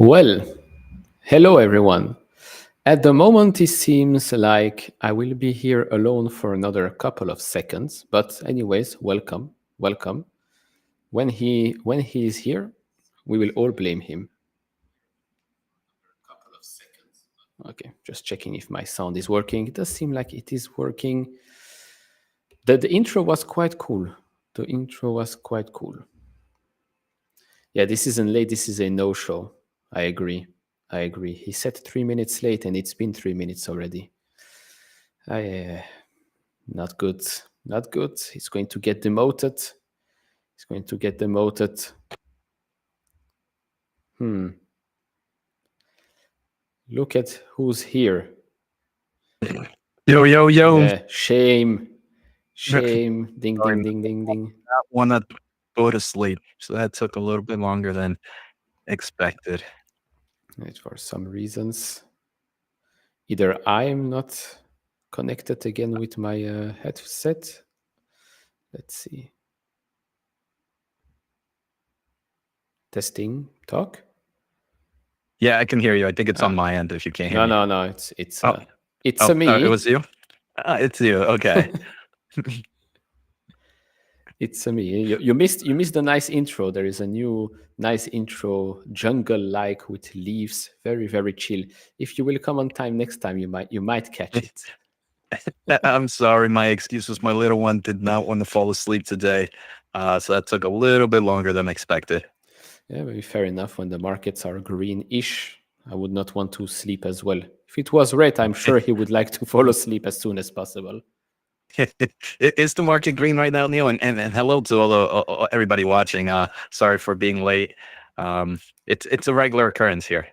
Well, hello everyone. At the moment, it seems like I will be here alone for another couple of seconds. But anyways, welcome. When he is here, we will all blame him. Okay, just checking if my sound is working. It does seem like it is working. The intro was quite cool. Yeah, this isn't late. This is a no-show. I agree. He said 3 minutes late, and it's been 3 minutes already. Not good. He's going to get demoted. Look at who's here. Yo. Yeah, shame. Ding, ding, ding, ding, ding. That one that go to sleep. So that took a little bit longer than expected. For some reasons, either I'm not connected again with my headset. Let's see. Testing, talk. Yeah, I can hear you. I think it's on my end if you can't hear me. No. It's me. It was you? It's you. Okay. It's me. You missed the nice intro. There is a new nice intro, jungle-like with leaves, very, very chill. If you will come on time next time, you might catch it. I'm sorry. My excuse was my little one did not want to fall asleep today. So that took a little bit longer than expected. Yeah, maybe fair enough. When the markets are green-ish, I would not want to sleep as well. If it was red, I'm sure he would like to fall asleep as soon as possible. Is the market green right now, Neil? And hello to everybody watching. Sorry for being late. It's a regular occurrence here.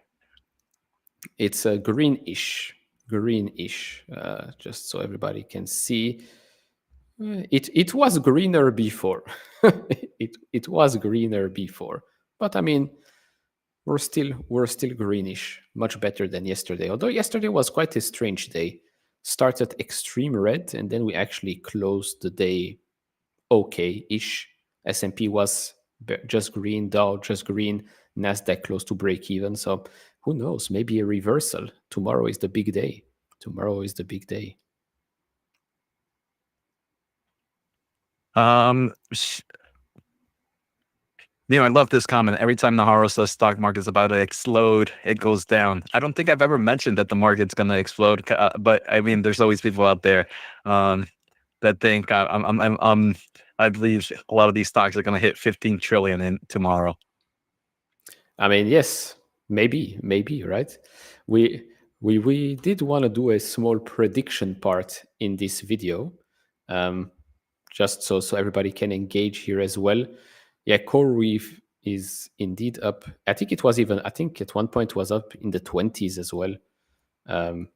It's a greenish. Just so everybody can see. It was greener before. it was greener before, but I mean, we're still greenish, much better than yesterday. Although yesterday was quite a strange day. Started extreme red, and then we actually closed the day okay-ish. S&P was just green, Dow just green, Nasdaq close to break even. So who knows? Maybe a reversal. Tomorrow is the big day. I love this comment. Every time Najarro says stock market's about to explode, it goes down. I don't think I've ever mentioned that the market's going to explode, but I mean, there's always people out there that think I believe a lot of these stocks are going to hit 15 trillion in tomorrow. I mean, yes, maybe, right? We we did want to do a small prediction part in this video, um, just so everybody can engage here as well. Yeah, CoreWeave is indeed up. I think at one point was up in the 20s as well. Um,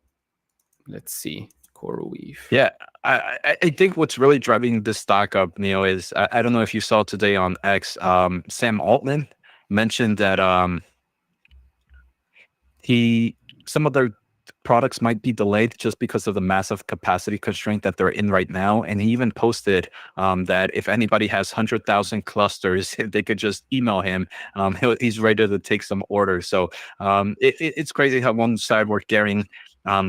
let's see, CoreWeave. Yeah, I think what's really driving this stock up, Neil, is I don't know if you saw today on X, Sam Altman mentioned that he some of their products might be delayed just because of the massive capacity constraint that they're in right now. And he even posted that if anybody has 100,000 clusters, if they could just email him. He's ready to take some orders. So it's crazy how one side we're carrying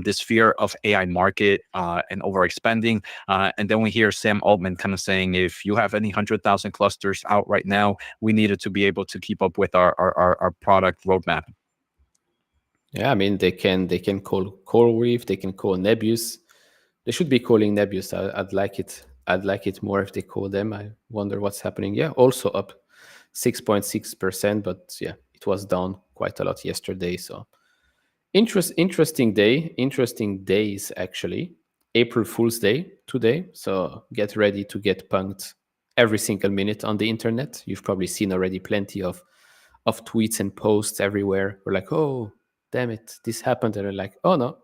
this fear of AI market and overexpanding. And then we hear Sam Altman kind of saying, if you have any 100,000 clusters out right now, we needed to be able to keep up with our product roadmap. Yeah, I mean they can call CoreWeave, they can call Nebius. They should be calling Nebius. I'd like it. I'd like it more if they call them. I wonder what's happening. Yeah, also up 6.6%, but yeah, it was down quite a lot yesterday. So interesting day, interesting days actually. April Fool's Day today. So get ready to get punked every single minute on the internet. You've probably seen already plenty of tweets and posts everywhere. We're like, oh, damn it, this happened. And they're like, oh no,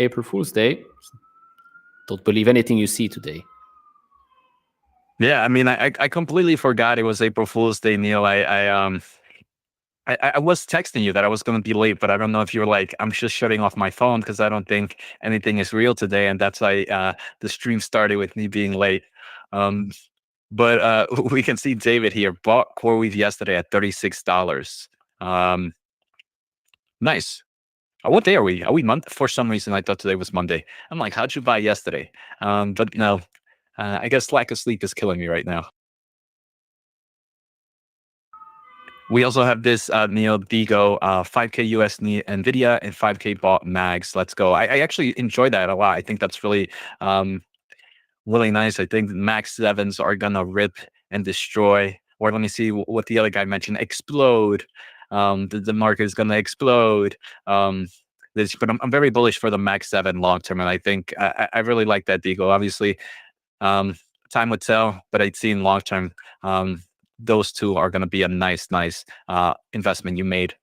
April Fool's Day. Don't believe anything you see today. Yeah, I mean, I completely forgot it was April Fool's Day, Neil. I was texting you that I was going to be late, but I don't know if you were like, I'm just shutting off my phone because I don't think anything is real today, and that's why the stream started with me being late. Um, but we can see David here bought CoreWeave yesterday at $36. Um, nice. What day are we? Are we Monday? For some reason, I thought today was Monday. I'm like, how'd you buy yesterday? But no, I guess lack of sleep is killing me right now. We also have this Neo Digo 5K Nvidia and 5K bought mags. Let's go. I actually enjoy that a lot. I think that's um, really nice. I think Mag 7s are gonna rip and destroy. Or let me see what the other guy mentioned. Explode. The market is gonna explode. But I'm very bullish for the Mag 7 long term, and I think I really like that Digo. Obviously, um, time would tell, but I'd see in long term, those two are going to be a nice investment you made.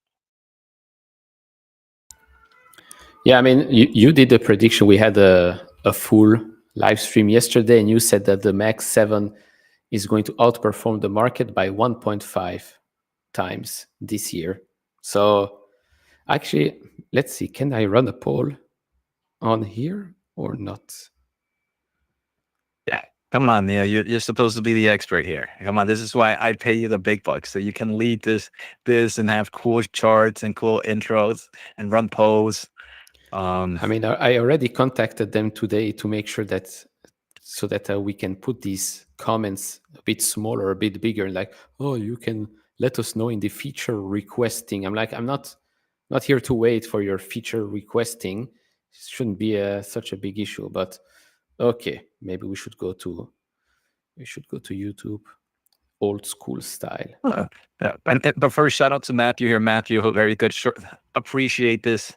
Yeah, I mean, you did the prediction. We had a full live stream yesterday, and you said that the Max 7 is going to outperform the market by 1.5 times this year. So, actually, let's see. Can I run a poll on here or not? Yeah, come on, Neil. You're supposed to be the expert here. Come on, this is why I pay you the big bucks, so you can lead this and have cool charts and cool intros and run polls. I mean, I already contacted them today to make sure that so that we can put these comments a bit smaller, a bit bigger, like, oh, you can let us know in the feature requesting. I'm like, I'm not here to wait for your feature requesting. It shouldn't be such a big issue, but okay, maybe we should go to YouTube, old school style. Yeah. But first, shout out to Matthew here. Matthew, very good. Appreciate this.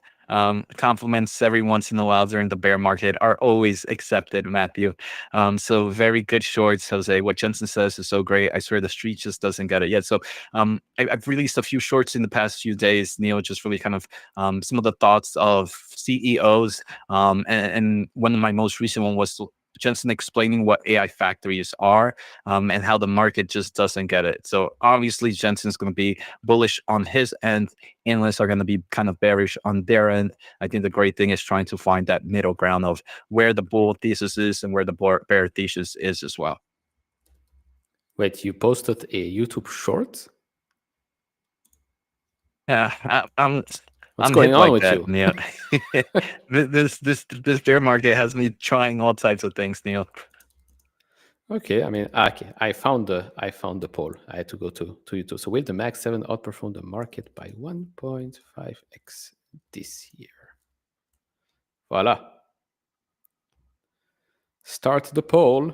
Compliments every once in a while during the bear market are always accepted, Matthew. So very good shorts, Jose. What Jensen says is so great. I swear the street just doesn't get it yet. So I've released a few shorts in the past few days, Neil, just really kind of some of the thoughts of CEOs. And one of my most recent one was Jensen explaining what AI factories are and how the market just doesn't get it. So obviously Jensen's going to be bullish on his end. Analysts are going to be kind of bearish on their end. I think the great thing is trying to find that middle ground of where the bull thesis is and where the bear thesis is as well. Wait, you posted a YouTube short? Yeah, What's I'm going hip on like with that, you? Neil. This bear market has me trying all types of things, Neil. Okay, I mean, okay, I found the poll. I had to go to YouTube. So will the Max 7 outperform the market by 1.5x this year? Voila. Start the poll.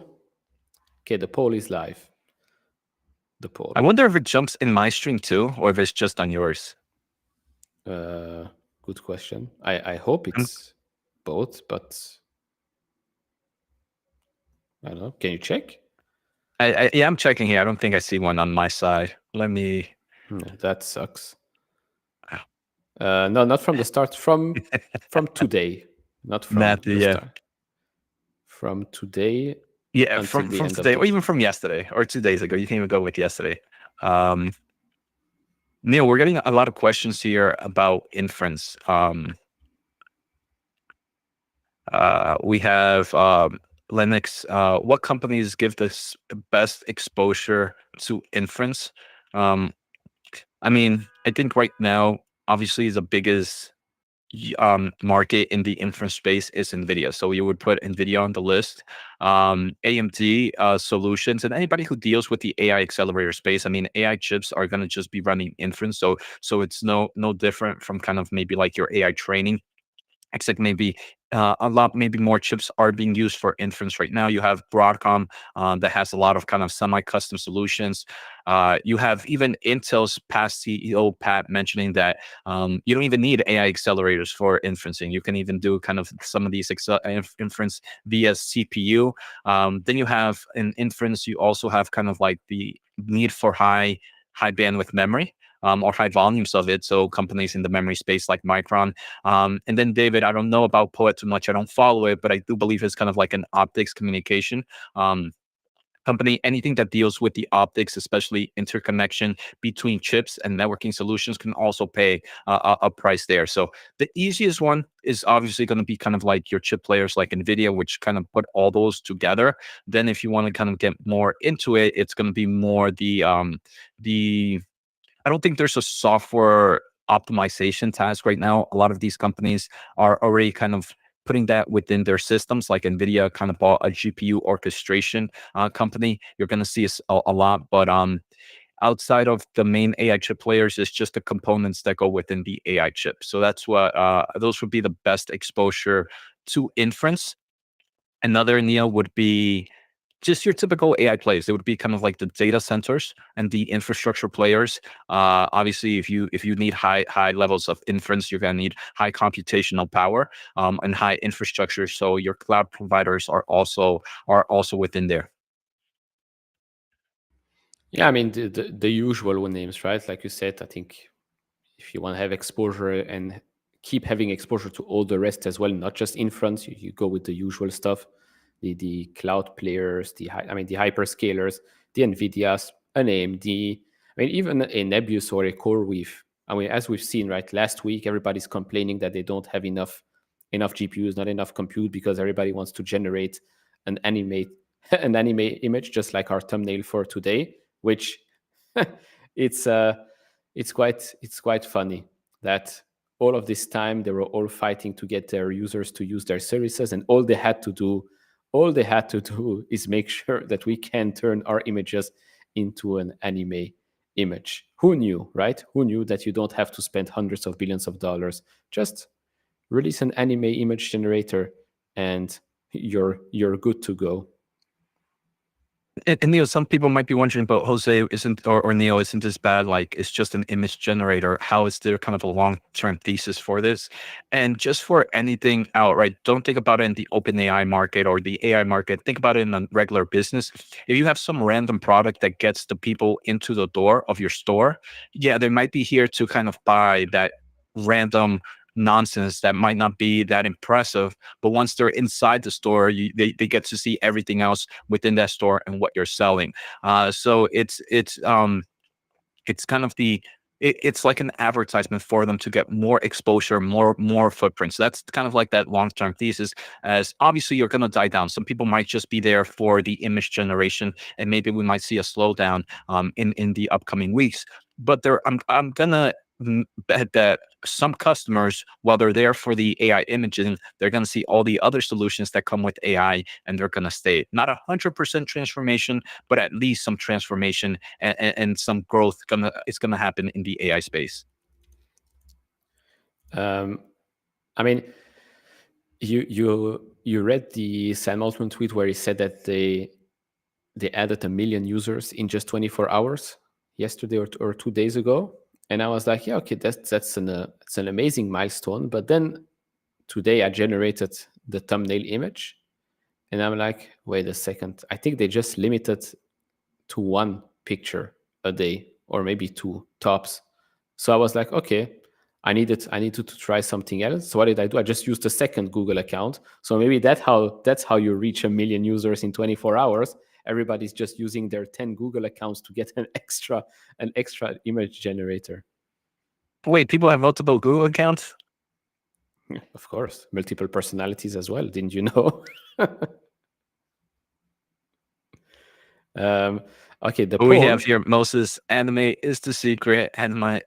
Okay, the poll is live. the poll. I wonder if it jumps in my stream too, or if it's just on yours. Good question. I hope I'm, it's both, but I don't know. Can you check? yeah, I'm checking here. I don't think I see one on my side. Let me. That sucks. No, not from the start. From today, not from Matthew, the yeah, start. From today yeah, until the from end of today, the or even week. from yesterday, or 2 days ago. You can even go with yesterday. Um, Neil, we're getting a lot of questions here about inference. We have Linux. What companies give this best exposure to inference? Um, I mean, I think right now, obviously, the biggest market in the inference space is Nvidia. So you would put Nvidia on the list. AMD solutions and anybody who deals with the AI accelerator space. I mean, AI chips are going to just be running inference. So it's no different from kind of maybe like your AI training, except maybe a lot, maybe more chips are being used for inference right now. You have Broadcom that has a lot of kind of semi-custom solutions. You have even Intel's past CEO Pat mentioning that you don't even need AI accelerators for inferencing. You can even do kind of some of these inference via CPU. Then you have in inference, you also have kind of like the need for high bandwidth memory. Or high volumes of it. So companies in the memory space like Micron, and then David, I don't know about Poet too much. I don't follow it, but I do believe it's kind of like an optics communication um, company. Anything that deals with the optics, especially interconnection between chips and networking solutions, can also pay a price there. So the easiest one is obviously going to be kind of like your chip players like Nvidia, which kind of put all those together. Then if you want to kind of get more into it, it's going to be more the I don't think there's a software optimization task right now. A lot of these companies are already kind of putting that within their systems. Like Nvidia kind of bought a GPU orchestration company. You're going to see a lot, but outside of the main AI chip players, it's just the components that go within the AI chip. So that's what those would be the best exposure to inference. Another Neil would be just your typical AI plays. It would be kind of like the data centers and the infrastructure players. Obviously, if you need high levels of inference, you're going to need high computational power and high infrastructure. So your cloud providers are also within there. Yeah, I mean the usual names, right? Like you said, I think if you want to have exposure and keep having exposure to all the rest as well, not just inference, you go with the usual stuff, the cloud players, the hyperscalers, the Nvidias, an AMD. I mean, even a Nebius or a CoreWeave. I mean, as we've seen, right, last week everybody's complaining that they don't have enough GPUs, not enough compute, because everybody wants to generate an anime an anime image, just like our thumbnail for today, which it's it's quite funny that all of this time they were all fighting to get their users to use their services, and all they had to do is make sure that we can turn our images into an anime image. Who knew, right? Who knew that you don't have to spend hundreds of billions of dollars? Just release an anime image generator and you're good to go. And Neil, some people might be wondering, but Jose isn't, or Neil isn't this bad? Like, it's just an image generator. How is there kind of a long-term thesis for this? And just for anything outright, don't think about it in the open AI market or the AI market. Think about it in a regular business. If you have some random product that gets the people into the door of your store, yeah, they might be here to kind of buy that random nonsense that might not be that impressive, but once they're inside the store, they get to see everything else within that store and what you're selling. So it's kind of it's like an advertisement for them to get more exposure, more footprints. That's kind of like that long-term thesis. As obviously you're going to die down. Some people might just be there for the image generation, and maybe we might see a slowdown in the upcoming weeks. But I'm gonna bet that some customers, while they're there for the AI imaging, they're going to see all the other solutions that come with AI, and they're going to stay. Not 100% transformation, but at least some transformation and some growth is gonna happen in the AI space. um, I mean, you read the Sam Altman tweet where he said that they added 1 million users in just 24 hours yesterday or 2 days ago. And I was like, yeah, okay, it's an amazing milestone. But then today I generated the thumbnail image, and I'm like, wait a second. I think they just limited to one picture a day, or maybe two tops. So I was like, okay, I needed to try something else. So what did I do? I just used a second Google account. So maybe that's how you reach 1 million users in 24 hours. Everybody's just using their 10 Google accounts to get an extra image generator. Wait, people have multiple Google accounts? Of course, multiple personalities as well. Didn't you know? um, okay, the We have poll. here Moses, anime is the secret, anime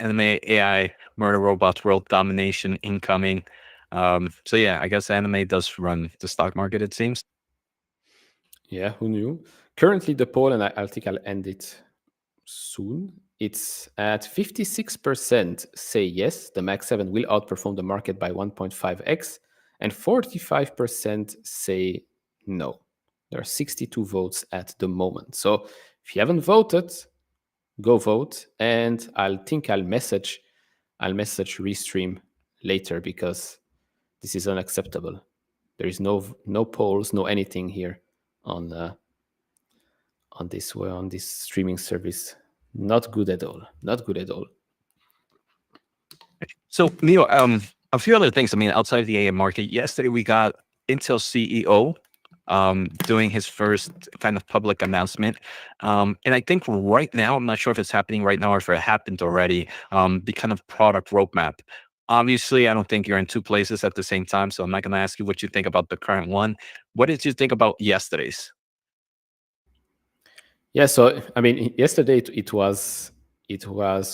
AI, murder robots, world domination incoming. So yeah, I guess anime does run the stock market, it seems. Yeah, who knew? Currently, the poll, and I think I'll end it soon. It's at 56% say yes, the Max 7 will outperform the market by 1.5x, and 45% say no. There are 62 votes at the moment. So if you haven't voted, go vote, and I'll message Restream later, because this is unacceptable. There is no polls, no anything here on on this streaming service. Not good at all. Not good at all. So Neil, a few other things. I mean, outside of the AI market, yesterday we got Intel CEO doing his first kind of public announcement. And I think right now, I'm not sure if it's happening right now or if it happened already, the kind of product roadmap. Obviously, I don't think you're in two places at the same time, so I'm not going to ask you what you think about the current one. What did you think about yesterday's? Yeah, so I mean, yesterday it was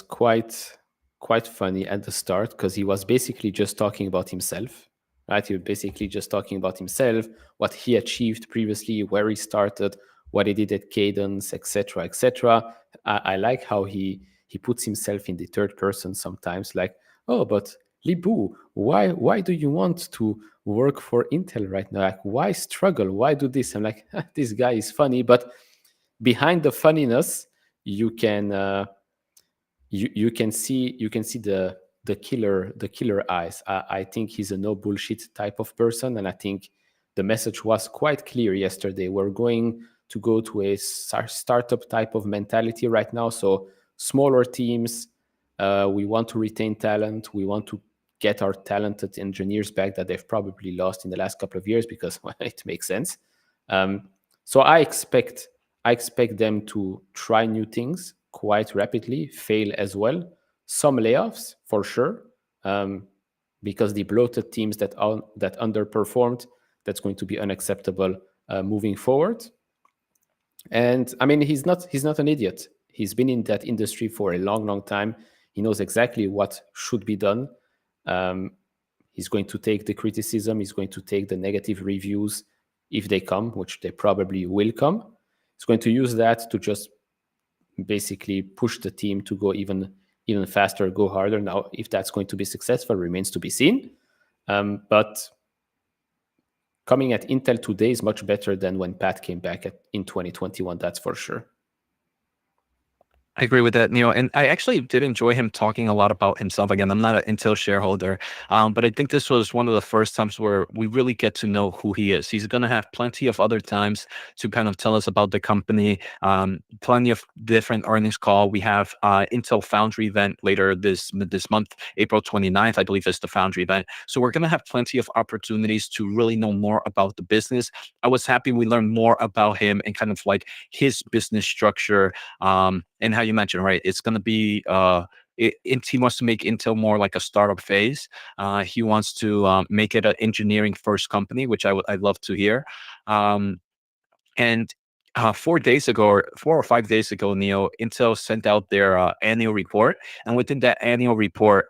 quite funny at the start, because he was basically just talking about himself, right? He was basically just talking about himself, what he achieved previously, where he started, what he did at Cadence, etc., etc. I like how he puts himself in the third person sometimes, like, oh, but Libu, why do you want to work for Intel right now? Like, why struggle? Why do this? I'm like, this guy is funny, but behind the funniness, you can you can see the killer eyes. I think he's a no bullshit type of person, and I think the message was quite clear yesterday. We're going to go to a startup type of mentality right now. So smaller teams. We want to retain talent. We want to get our talented engineers back that they've probably lost in the last couple of years, because well, it makes sense. So I expect them to try new things quite rapidly, fail as well. Some layoffs for sure, because the bloated teams that underperformed, that's going to be unacceptable moving forward. And I mean, he's not an idiot. He's been in that industry for a long time. He knows exactly what should be done. Um, he's going to take the criticism. He's going to take the negative reviews if they come, which they probably will come. He's going to use that to just basically push the team to go even faster, go harder. Now, if that's going to be successful remains to be seen. But coming at Intel today is much better than when Pat came back in 2021. That's for sure. I agree with that, Neil. And I actually did enjoy him talking a lot about himself. Again, I'm not an Intel shareholder, but I think this was one of the first times where we really get to know who he is. He's going to have plenty of other times to kind of tell us about the company, plenty of different earnings call. We have Intel Foundry event later this month, April 29th, I believe is the Foundry event. So we're going to have plenty of opportunities to really know more about the business. I was happy we learned more about him and kind of like his business structure, and how you mentioned, right? It's going to be he wants to make Intel more like a startup phase. He wants to make it an engineering first company, which I'd love to hear. Um, and 4 days ago, or 4 or 5 days ago, Neo, Intel sent out their annual report, and within that annual report,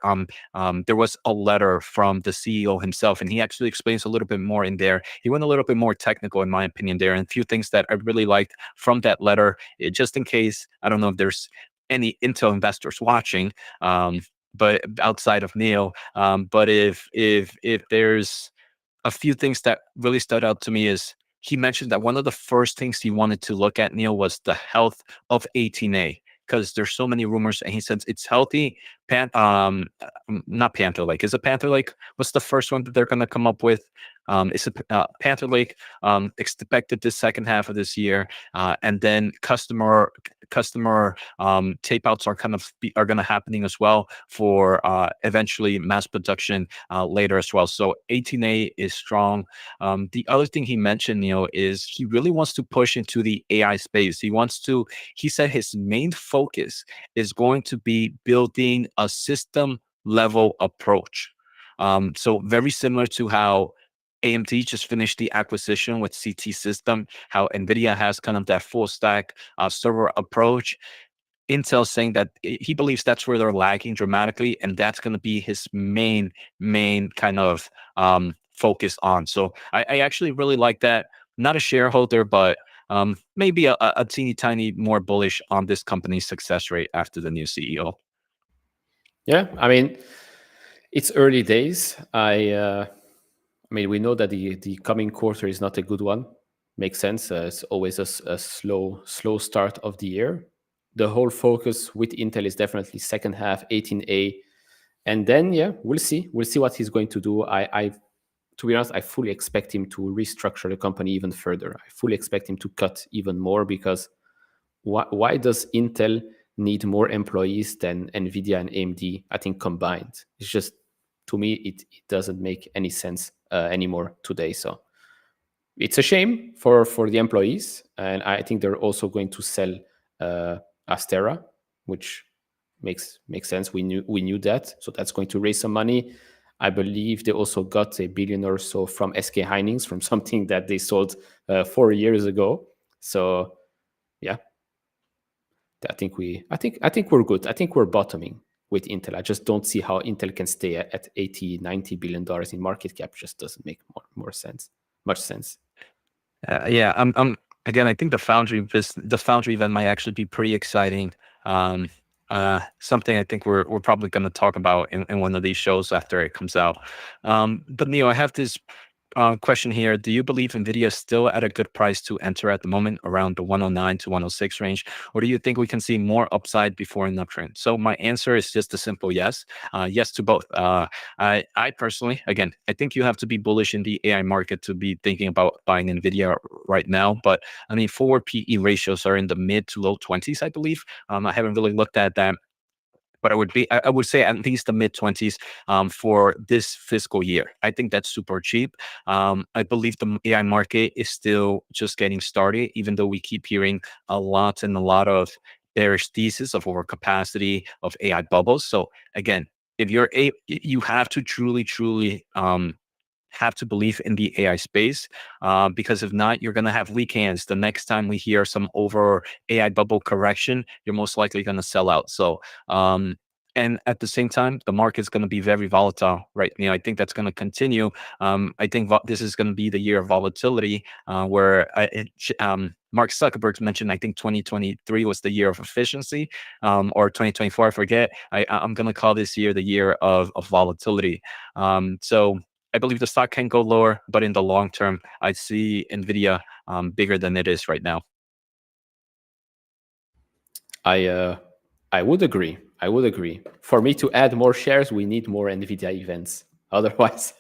there was a letter from the CEO himself, and he actually explains a little bit more in there. He went a little bit more technical, in my opinion, there, and a few things that I really liked from that letter. Just in case, I don't know if there's any Intel investors watching, but outside of Neil, but if there's a few things that really stood out to me is he mentioned that one of the first things he wanted to look at, Neil, was the health of 18A, because there's so many rumors, and he says it's healthy. Not Panther Lake. Is it Panther Lake? What's the first one that they're going to come up with? It's a Panther Lake, expected the second half of this year, and then customer tape outs are are going to happening as well for eventually mass production later as well. So 18A is strong. The other thing he mentioned, is he really wants to push into the AI space. He said his main focus is going to be building a system level approach. So very similar to how AMD just finished the acquisition with CT System, how Nvidia has kind of that full stack server approach. Intel saying that he believes that's where they're lagging dramatically, and that's going to be his main kind of focus on. So I actually really like that. Not a shareholder, but maybe a teeny tiny more bullish on this company's success rate after the new CEO. Yeah, I mean, it's early days. I mean, we know that the coming quarter is not a good one. Makes sense. It's always a slow start of the year. The whole focus with Intel is definitely second half 18A, and then yeah, we'll see. We'll see what he's going to do. To be honest, I fully expect him to restructure the company even further. I fully expect him to cut even more, because why does Intel need more employees than Nvidia and AMD? I think combined, it's just, to me, it doesn't make any sense anymore today. So it's a shame for the employees, and I think they're also going to sell Astera, which makes sense. We knew that, so that's going to raise some money. I believe they also got $1 billion or so from SK Hynix, from something that they sold 4 years ago. So yeah, I think we're good. I think we're bottoming with Intel. I just don't see how Intel can stay at 80-90 billion dollars in market cap. Just doesn't make much sense. Yeah, I'm again. I think the foundry event might actually be pretty exciting. Um, Something I think we're probably going to talk about in one of these shows after it comes out. But Neo, I have this question here. Do you believe Nvidia is still at a good price to enter at the moment, around the 109 to 106 range, or do you think we can see more upside before an uptrend? So my answer is just a simple yes. Yes to both. I personally, again, I think you have to be bullish in the AI market to be thinking about buying Nvidia right now. But I mean, forward PE ratios are in the mid to low 20s, I believe. I haven't really looked at that, but I would say at least the mid 20s for this fiscal year. I think that's super cheap. I believe the AI market is still just getting started, even though we keep hearing a lot of bearish thesis of overcapacity of AI bubbles. So again, if you have to truly have to believe in the AI space, because if not, you're going to have weak hands. The next time we hear some over AI bubble correction, you're most likely going to sell out. So, and at the same time, the market's going to be very volatile, right? I think that's going to continue. I think this is going to be the year of volatility, where Mark Zuckerberg mentioned, I think 2023 was the year of efficiency, or 2024, I forget. I'm going to call this year the year of volatility. So I believe the stock can go lower, but in the long term, I see Nvidia bigger than it is right now. I would agree. For me to add more shares, we need more Nvidia events. Otherwise,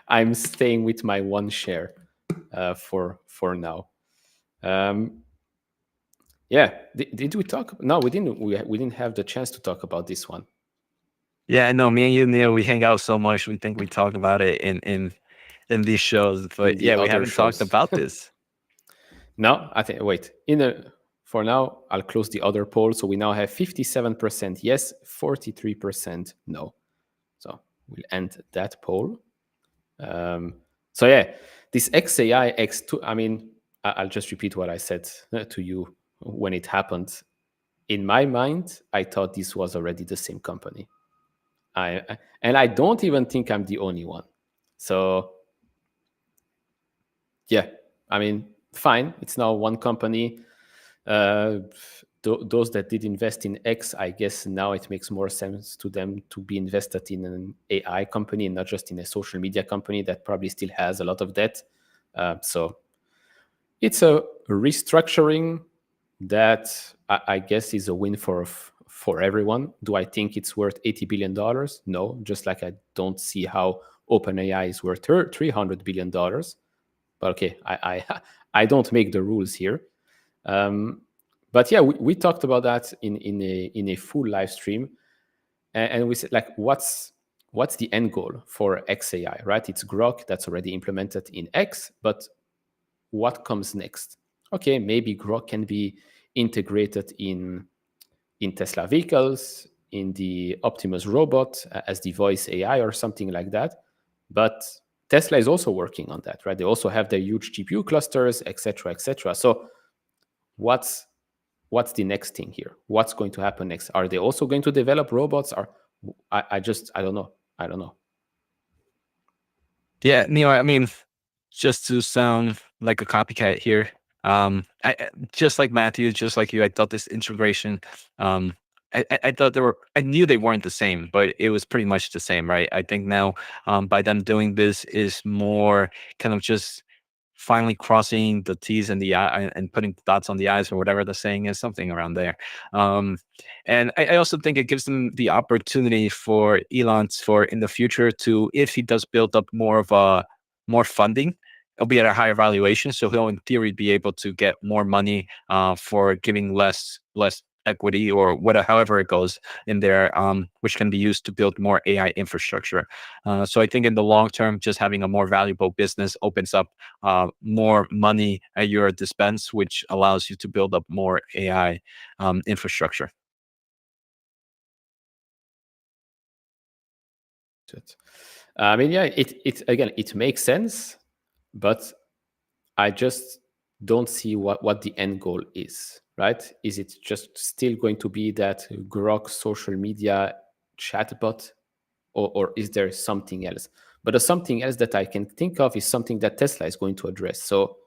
I'm staying with my one share for now. Yeah, did we talk? No, we didn't. We didn't have the chance to talk about this one. Yeah, I know. Me and you, Neil, we hang out so much. We think we talk about it in these shows, but The yeah, we other haven't talked shows. about this. No, I think. Wait. For now, I'll close the other poll. So we now have 57% yes, 43% no. So we'll end that poll. So yeah, this XAI X2. I mean, I'll just repeat what I said to you when it happened. In my mind, I thought this was already the same company. And I don't even think I'm the only one. So yeah, I mean, fine. It's now one company. Those that did invest in X, I guess now it makes more sense to them to be invested in an AI company and not just in a social media company that probably still has a lot of debt. So It's a restructuring that I guess is a win for everyone. Do I think it's worth $80 billion? No, just like I don't see how OpenAI is worth $300 billion. But okay, I don't make the rules here. But yeah, we talked about that in a full live stream, and we said like, what's the end goal for XAI, right? It's Grok that's already implemented in X, but what comes next? Okay, maybe Grok can be integrated in Tesla vehicles, in the Optimus robot as the voice AI or something like that. But Tesla is also working on that, right? They also have their huge GPU clusters, etc., etc. So what's the next thing here? What's going to happen next? Are they also going to develop robots? Or I don't know. I don't know. Yeah, Neil, I mean, just to sound like a copycat here, just like Matthew, just like you, I thought this integration, um, I thought I knew they weren't the same, but it was pretty much the same, right? I think now, by them doing this is more kind of just finally crossing the T's and the I and putting dots on the I's or whatever the saying is, something around there. Um, and I also think it gives them the opportunity for Elon's for in the future to, if he does build up more of a more funding, it'll be at a higher valuation. So he'll in theory be able to get more money for giving less equity or whatever, however it goes in there, which can be used to build more AI infrastructure. So I think in the long term, just having a more valuable business opens up more money at your dispense, which allows you to build up more AI infrastructure. I mean, yeah, it again, it makes sense, but I just don't see what the end goal is, right? Is it just still going to be that Grok social media chatbot, or is there something else? But the something else that I can think of is something that Tesla is going to address. So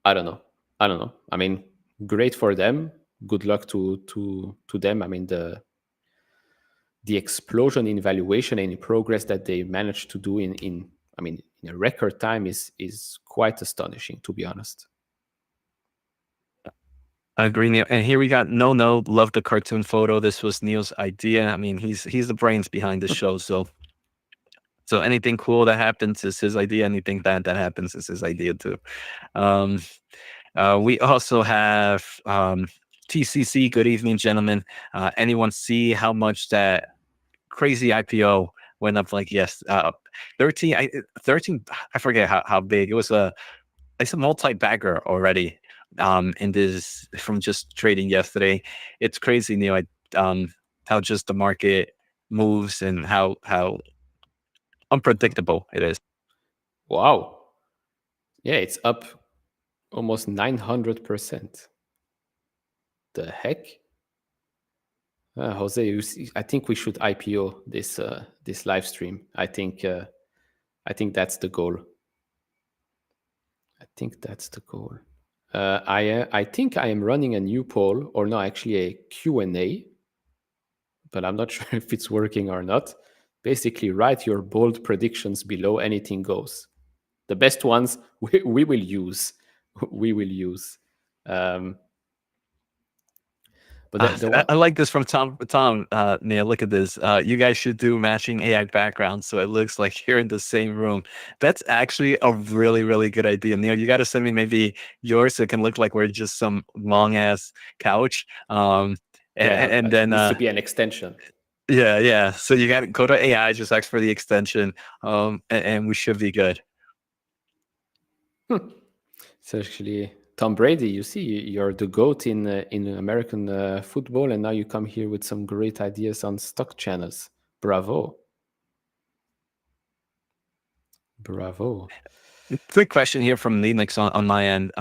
I don't know. I don't know. I mean, great for them. Good luck to them. I mean, the explosion in valuation and in progress that they managed to do in I mean, in a record time is quite astonishing, to be honest. Agree, Neil. And here we got love the cartoon photo. This was Neil's idea. I mean, he's the brains behind the show. So anything cool that happens is his idea. Anything bad that happens is his idea too. Um, we also have TCC. Good evening, gentlemen. Anyone see how much that crazy IPO went up? Like, yes, 13. 13. I forget how big it was. It's a multi-bagger already. In this from just trading yesterday, it's crazy, Neil. How just the market moves and how unpredictable it is. Wow. Yeah, it's up almost 900%. The heck? Jose, I think we should IPO this live stream. I think that's the goal. I think that's the goal. I think I am running a new poll, or no, actually a Q&A, but I'm not sure if it's working or not. Basically, write your bold predictions below. Anything goes. The best ones we will use. We will use. Um, but the I one, like this from Tom, Neil, look at this. You guys should do matching AI backgrounds so it looks like you're in the same room. That's actually a really, really good idea. Neil, you got to send me maybe yours so it can look like we're just some long ass couch. yeah, And it then, needs to be an extension. yeah. So you got to go to AI, just ask for the extension, and we should be good. It's actually Tom Brady. You see, you're the goat in American football, and now you come here with some great ideas on stock channels. Bravo, bravo. Quick question here from Linux on my end.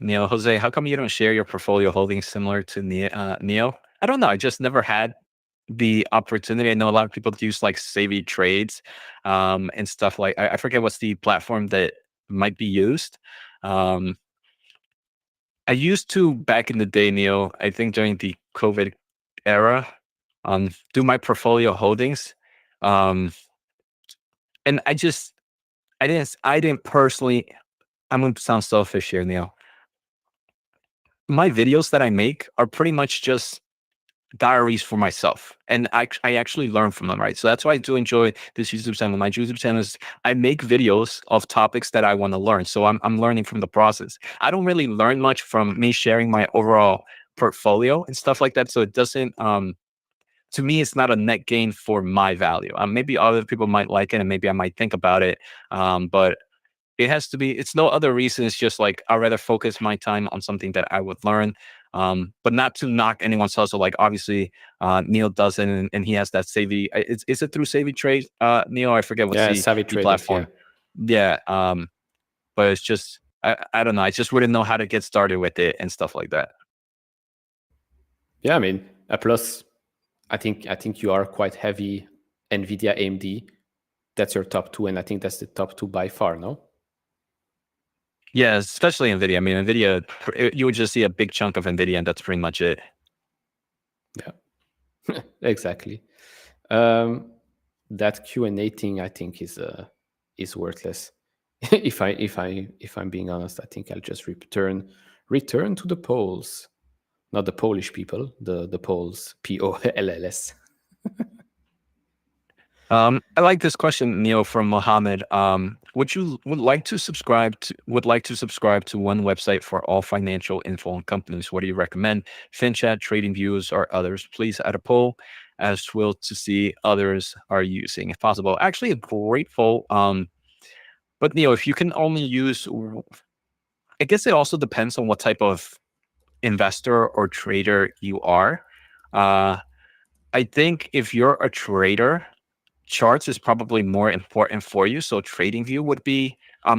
Neil, Jose, how come you don't share your portfolio holdings similar to Neo? I don't know. I just never had the opportunity. I know a lot of people use like Savvy Trades and stuff like I forget what's the platform that might be used. Um, I used to back in the day, Neil, I think during the COVID era, do my portfolio holdings. Um, and I didn't personally I'm going to sound selfish here, Neil. My videos that I make are pretty much just diaries for myself, and I actually learn from them, right? So that's why I do enjoy this YouTube channel. My YouTube channel is, I make videos of topics that I want to learn, so I'm learning from the process. I don't really learn much from me sharing my overall portfolio and stuff like that, so it doesn't to me, it's not a net gain for my value. Maybe other people might like it, and maybe I might think about it, but it has to be, it's no other reason. It's just like I'd rather focus my time on something that I would learn. But not to knock anyone's hustle. Like obviously, Neil does it, and he has that Savvy. Is it through Savvy Trade, Neil? I forget what's Yeah, savvy the trader. Yeah. platform. Yeah. But it's just I don't know. I just wouldn't know how to get started with it and stuff like that. Yeah, I mean, plus, I think you are quite heavy Nvidia AMD. That's your top two, and I think that's the top two by far. No. Yeah, especially Nvidia. I mean, Nvidia, you would just see a big chunk of Nvidia, and that's pretty much it. Yeah, exactly. Um, that Q&A thing, I think, is worthless. If I'm being honest, I think I'll just return to the polls, not the Polish people, the polls, POLLS. I like this question, Neil, from Mohammed. Would like to subscribe to one website for all financial info on companies? What do you recommend? FinChat, TradingViews, or others? Please add a poll as well to see others are using, if possible. Actually, a great poll. But Neil, if you can only use, I guess it also depends on what type of investor or trader you are. Uh, I think if you're a trader, charts is probably more important for you. So TradingView would be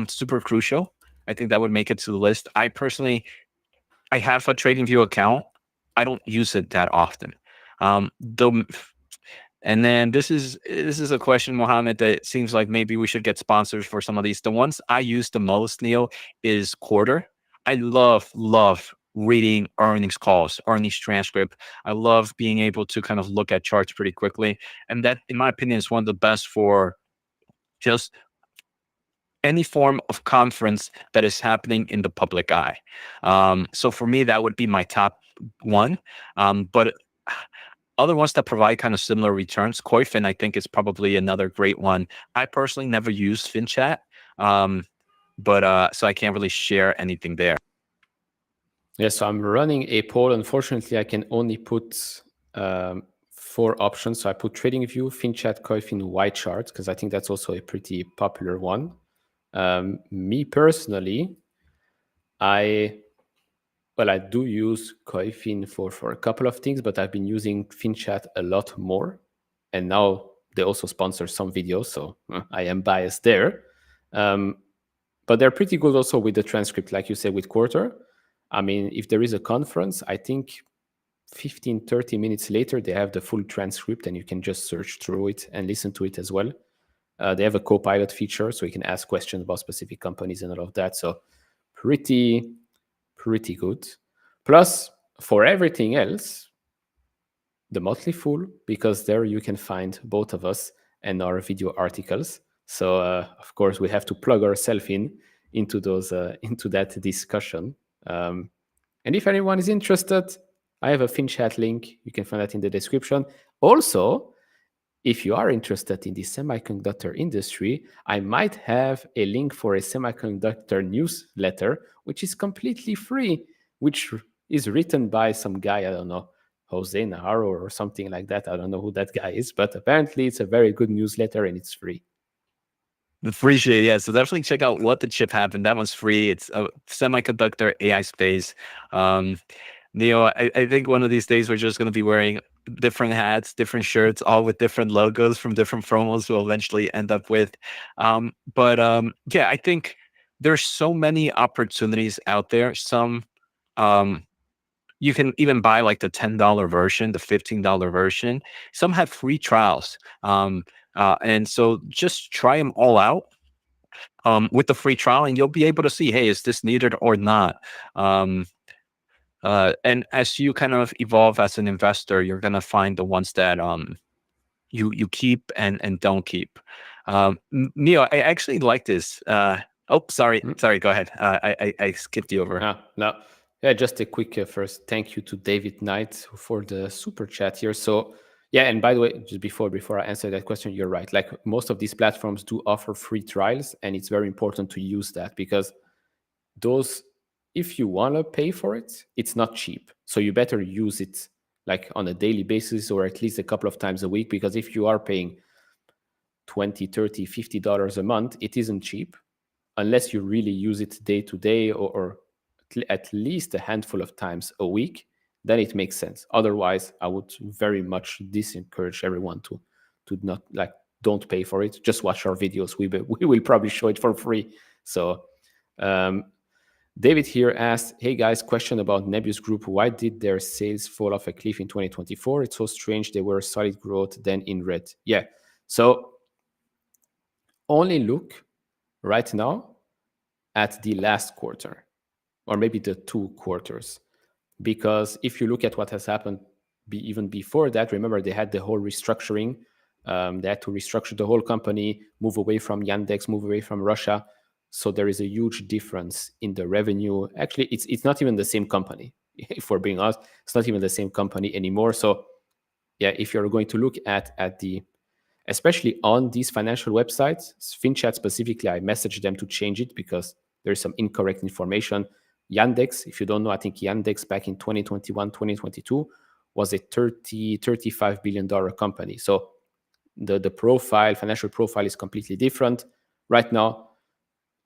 super crucial. I think that would make it to the list. I personally, I have a TradingView account. I don't use it that often. Though, and then this is a question, Mohammed, that seems like maybe we should get sponsors for some of these. The ones I use the most, Neil, is Quarter. I love reading earnings calls, earnings transcript. I love being able to kind of look at charts pretty quickly, and that, in my opinion, is one of the best for just any form of conference that is happening in the public eye. So for me, that would be my top one. But other ones that provide kind of similar returns, Koifin, I think, is probably another great one. I personally never use FinChat, um, but so I can't really share anything there. Yeah, so I'm running a poll. Unfortunately, I can only put four options. So I put TradingView, FinChat, Koifin, YChart, because I think that's also a pretty popular one. Me personally, I do use Koifin for a couple of things, but I've been using FinChat a lot more. And now they also sponsor some videos, so I am biased there. But they're pretty good also with the transcript, like you said, with Quarter. I mean, if there is a conference, I think 15, 30 minutes later, they have the full transcript and you can just search through it and listen to it as well. They have a co-pilot feature, so you can ask questions about specific companies and all of that. So pretty good. Plus, for everything else, the Motley Fool, because there you can find both of us and our video articles. So of course we have to plug ourselves into those into that discussion. And if anyone is interested, I have a FinChat link. You can find that in the description. Also, if you are interested in the semiconductor industry, I might have a link for a semiconductor newsletter, which is completely free, which is written by some guy, I don't know, Jose Najarro or something like that. I don't know who that guy is, but apparently it's a very good newsletter and it's free. Appreciate it. Yeah. So definitely check out What the Chip Happened. That one's free. It's a semiconductor AI space. Neil, I think one of these days we're just going to be wearing different hats, different shirts, all with different logos from different promos we'll eventually end up with. But yeah, I think there's so many opportunities out there. Some um, you can even buy like the $10 version, the $15 version. Some have free trials. And so just try them all out with the free trial, and you'll be able to see, hey, is this needed or not? And as you kind of evolve as an investor, you're gonna find the ones that you keep and don't keep. Neil, I actually like this. Oh, sorry. Go ahead. I skipped you over. No. Yeah, just a quick first thank you to David Knight for the super chat here. So, yeah, and by the way, just before I answer that question, you're right. Like most of these platforms do offer free trials, and it's very important to use that because those, if you want to pay for it, it's not cheap. So you better use it like on a daily basis or at least a couple of times a week, because if you are paying 20, 30, $50 a month, it isn't cheap unless you really use it day to day or at least a handful of times a week. Then it makes sense. Otherwise, I would very much disencourage everyone to not like, don't pay for it. Just watch our videos. We will probably show it for free. So um, David here asked, hey guys, question about Nebius Group. Why did their sales fall off a cliff in 2024? It's so strange. They were solid growth, then in red. Yeah. So only look right now at the last quarter, or maybe the 2 quarters. Because if you look at what has happened even before that, remember they had the whole restructuring. They had to restructure the whole company, move away from Yandex, move away from Russia. So there is a huge difference in the revenue. Actually, it's not even the same company. If we're being honest, it's not even the same company anymore. So yeah, if you're going to look at the, especially on these financial websites, FinChat specifically, I messaged them to change it because there is some incorrect information. Yandex, if you don't know, I think Yandex back in 2021, 2022 was a $35 billion company. So the profile, financial profile is completely different. Right now,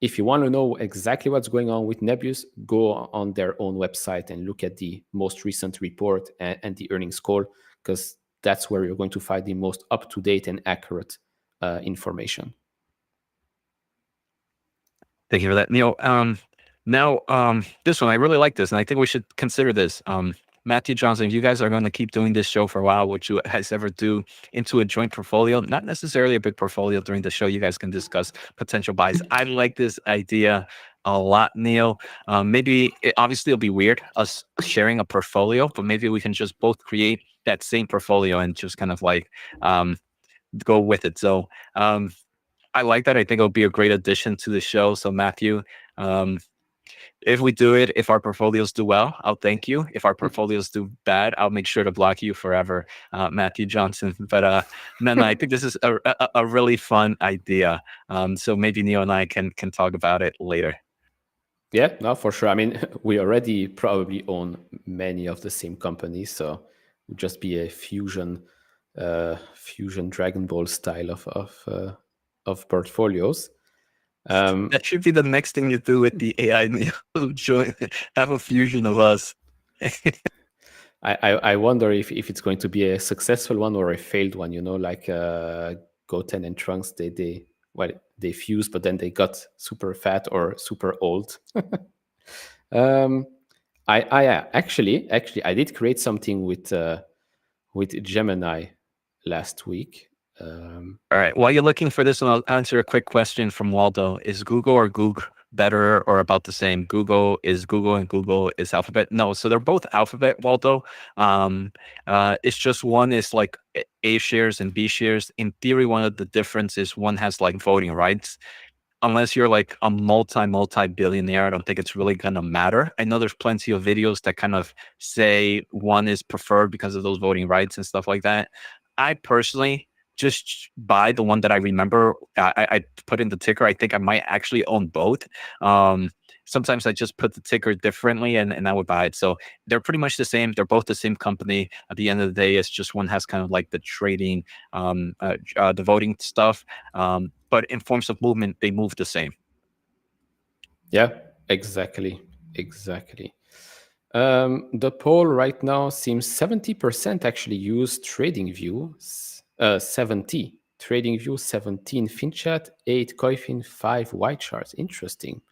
if you want to know exactly what's going on with Nebius, go on their own website and look at the most recent report and the earnings call, because that's where you're going to find the most up-to-date and accurate information. Thank you for that, Neil. Now, this one, I really like this, and I think we should consider this. Matthew Johnson, if you guys are going to keep doing this show for a while, would you guys ever do into a joint portfolio? Not necessarily a big portfolio during the show. You guys can discuss potential buys. I like this idea a lot, Neil. Maybe obviously it'll be weird us sharing a portfolio, but maybe we can just both create that same portfolio and just kind of like go with it. So I like that. I think it'll be a great addition to the show. So Matthew, um, if we do it, if our portfolios do well, I'll thank you. If our portfolios do bad, I'll make sure to block you forever, Matthew Johnson. But no, I think this is a really fun idea. So maybe Neil and I can talk about it later. Yeah, no, for sure. I mean, we already probably own many of the same companies, so it would just be a fusion Dragon Ball style of portfolios. That should be the next thing you do with the AI, Neil. Join, have a fusion of us. I wonder if it's going to be a successful one or a failed one. You know, like Goten and Trunks, they fused, but then they got super fat or super old. um, I actually I did create something with Gemini last week. All right. While you're looking for this one, I'll answer a quick question from Waldo. Is Google or Google better or about the same? Google is Google and Google is Alphabet. No, so they're both Alphabet, Waldo. It's just one is like A shares and B shares. In theory, one of the differences one has like voting rights. Unless you're like a multi billionaire, I don't think it's really gonna matter. I know there's plenty of videos that kind of say one is preferred because of those voting rights and stuff like that. I personally just buy the one that I remember. I put in the ticker. I think I might actually own both. Um, Sometimes I just put the ticker differently and I would buy it. So they're pretty much the same. They're both the same company. At the end of the day, it's just one has kind of like the trading, the voting stuff. But in forms of movement, they move the same. Yeah, exactly. The poll right now seems 70% actually use TradingView, 70 TradingView, 17 FinChat, 8 Coifin, 5 white charts. Interesting.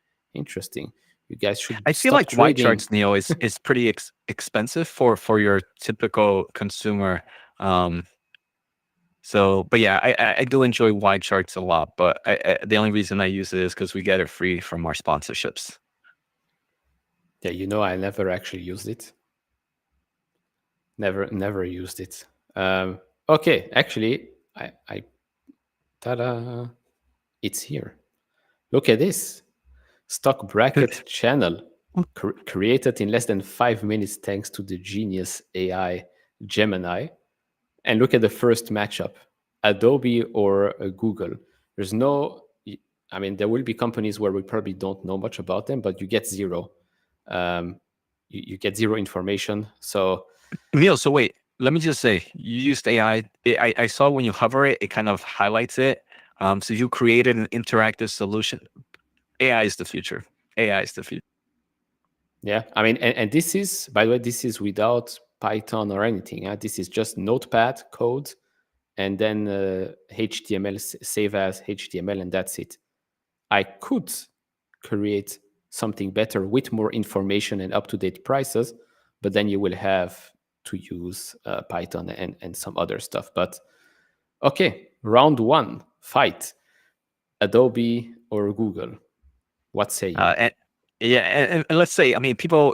You guys should I feel stop like white trading. charts, Neo, is pretty expensive for your typical consumer. Um, but yeah, I do enjoy wide charts a lot. But the only reason I use it is because we get it free from our sponsorships. Yeah, you know, I never actually used it. Never used it. Okay, actually, ta-da! It's here. Look at this. Stock bracket channel created in less than 5 minutes thanks to the genius AI Gemini. And look at the first matchup, Adobe or Google. There's no, I mean, there will be companies where we probably don't know much about them, but you get zero. You get zero information. So Neil, so wait, let me just say, you used AI. I saw when you hover it, it kind of highlights it. So you created an interactive solution. AI is the future. AI is the future. yeah, I mean, and this is, by the way, this is without Python or anything. This is just Notepad code and then HTML, save as HTML, and that's it. I could create something better with more information and up-to-date prices, but then you will have to use Python and some other stuff. But okay, round one, fight. Adobe or Google? What say you? And yeah, and let's say, I mean, people,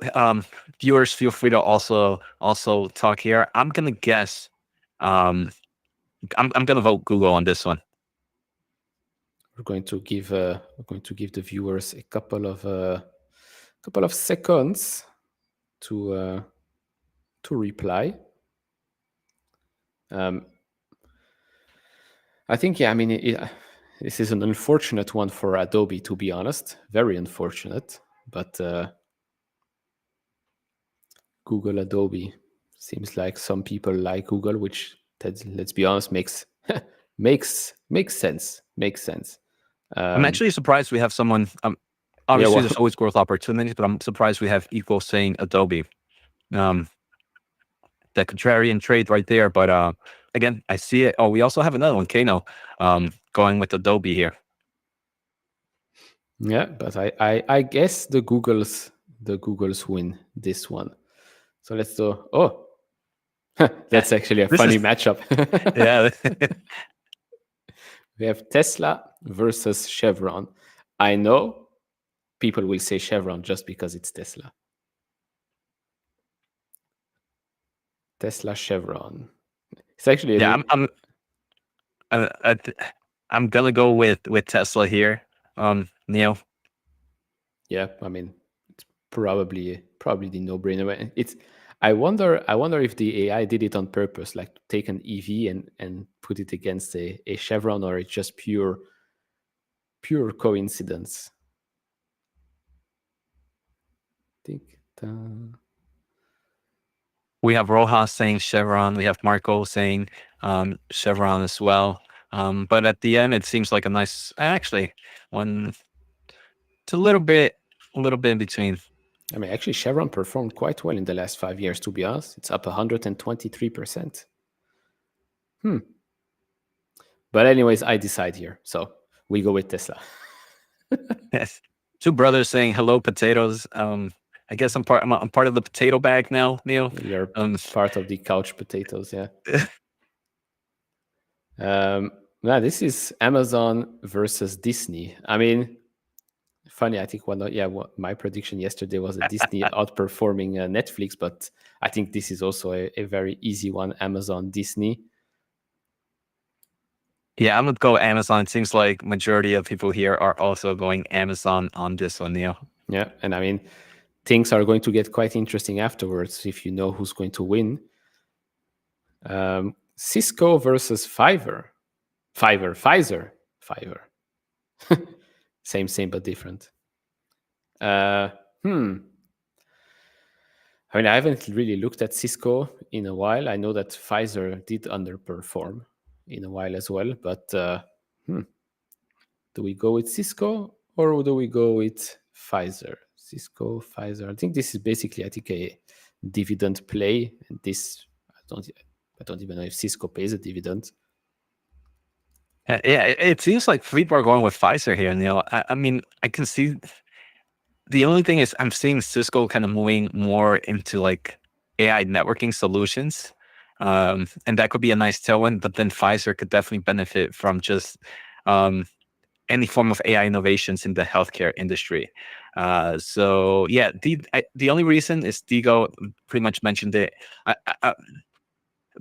viewers, feel free to also talk here. I'm gonna guess. Um, I'm gonna vote Google on this one. We're going to give the viewers a couple of seconds to reply. I think, yeah, I mean, this is an unfortunate one for Adobe, to be honest. Very unfortunate. But Google, Adobe, seems like some people like Google, which, let's be honest, makes makes sense. Makes sense. I'm actually surprised we have someone. Yeah, Obviously, well, there's always growth opportunities, but I'm surprised we have equal saying Adobe. That contrarian trade right there. But again, I see it. Oh, we also have another one, Kano, going with Adobe here. yeah, but I guess the Googles win this one. So let's do. Oh, that's actually a This funny is matchup. yeah. We have Tesla versus Chevron. I know people will say Chevron just because it's Tesla. Tesla, Chevron. It's actually Yeah, I'm gonna go with Tesla here. Neil. yeah, I mean, it's probably the no-brainer. It's I wonder if the AI did it on purpose, like take an EV and put it against a Chevron, or it's just pure coincidence. Think We have Rojas saying Chevron. We have Marco saying Chevron as well. But at the end, it seems like a nice, actually, one. It's a little bit in between. I mean, actually, Chevron performed quite well in the last 5 years, to be honest. It's up 123%. But anyways, I decide here. So we go with Tesla. Yes. Two brothers saying hello, potatoes. I guess I'm part of the potato bag now, Neil. You're part of the couch potatoes, yeah. Now this is Amazon versus Disney. I mean, funny. I think my prediction yesterday was that Disney outperforming Netflix, but I think this is also a very easy one. Amazon, Disney. Yeah, I'm gonna go Amazon. It seems like majority of people here are also going Amazon on this one, Neil. Yeah, and I mean, things are going to get quite interesting afterwards if you know who's going to win. Cisco versus Pfizer. Pfizer. Same but different. I mean, I haven't really looked at Cisco in a while. I know that Pfizer did underperform in a while as well, but do we go with Cisco or do we go with Pfizer? Cisco, Pfizer. I think this is basically, a dividend play, and this I don't even know if Cisco pays a dividend. Yeah, it seems like people are going with Pfizer here, Neil. I mean, I can see. The only thing is, I'm seeing Cisco kind of moving more into like AI networking solutions, and that could be a nice tailwind. But then Pfizer could definitely benefit from just any form of AI innovations in the healthcare industry. So yeah, the only reason is Digo pretty much mentioned it.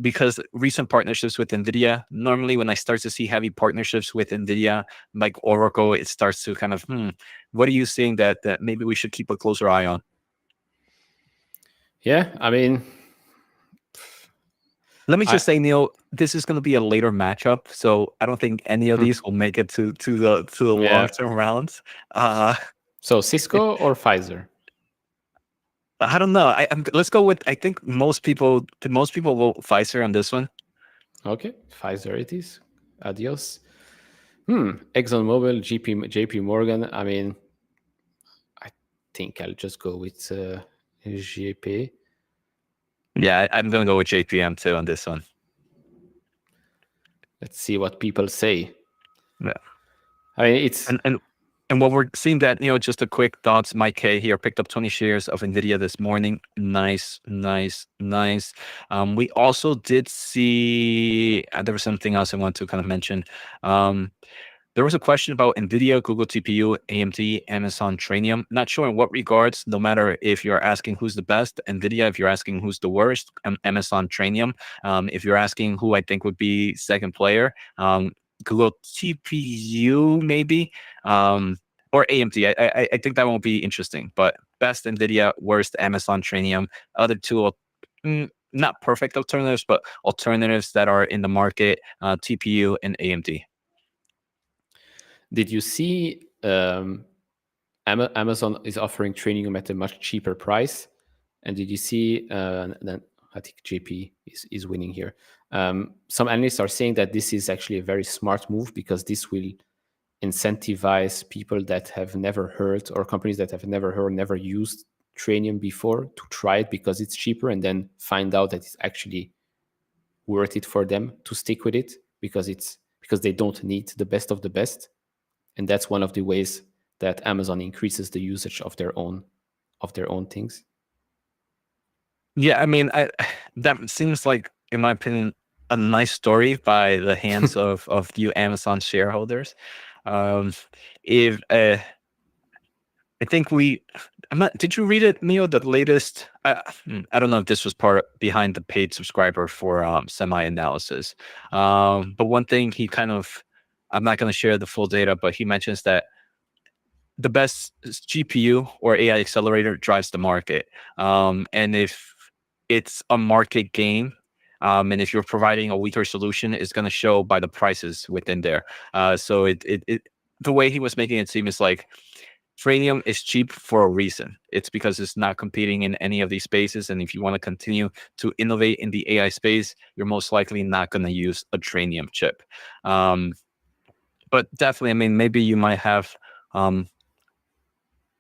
because recent partnerships with Nvidia, normally when I start to see heavy partnerships with Nvidia, like Oracle, it starts to kind of, what are you seeing that maybe we should keep a closer eye on? Yeah, I mean, Let me I just say, Neil, this is going to be a later matchup, so I don't think any of these will make it to the long yeah. term rounds. Uh, So Cisco or Pfizer? I don't know. Let's go with. I think most people vote Pfizer on this one. Okay, Pfizer it is. Adios. ExxonMobil, JP Morgan. I mean, I think I'll just go with GP. Yeah, I'm going to go with JPM too on this one. Let's see what people say. Yeah. I mean, it's And what we're seeing that, just a quick thoughts. Mike K here picked up 20 shares of Nvidia this morning. Nice, nice, nice. We also did see there was something else I want to kind of mention. There was a question about Nvidia, Google TPU, AMD, Amazon Trainium. Not sure in what regards, no matter if you're asking who's the best, Nvidia, if you're asking who's the worst, Amazon Trainium. If you're asking who I think would be second player, Google TPU maybe, or AMD. I think that won't be interesting, but best Nvidia, worst Amazon Trainium. Other two, not perfect alternatives, but alternatives that are in the market, TPU and AMD. Did you see Amazon is offering Trainium at a much cheaper price? And did you see then I think JP is winning here. Some analysts are saying that this is actually a very smart move because this will incentivize people that have never heard, or companies that have never heard, never used Trainium before, to try it because it's cheaper, and then find out that it's actually worth it for them to stick with it because they don't need the best of the best. And that's one of the ways that Amazon increases the usage of their own things. Yeah, I mean, that seems like, in my opinion, a nice story by the hands of you Amazon shareholders. Um, if I think I'm not. Did you read it, Neil? The latest. I don't know if this was part behind the paid subscriber for semi analysis. But one thing he kind of, I'm not going to share the full data, but he mentions that the best GPU or AI accelerator drives the market. And if it's a market game, and if you're providing a weaker solution, it's going to show by the prices within there. So the way he was making it seem is like Tranium is cheap for a reason. It's because it's not competing in any of these spaces. And if you want to continue to innovate in the AI space, you're most likely not going to use a Tranium chip. But definitely, I mean, maybe you might have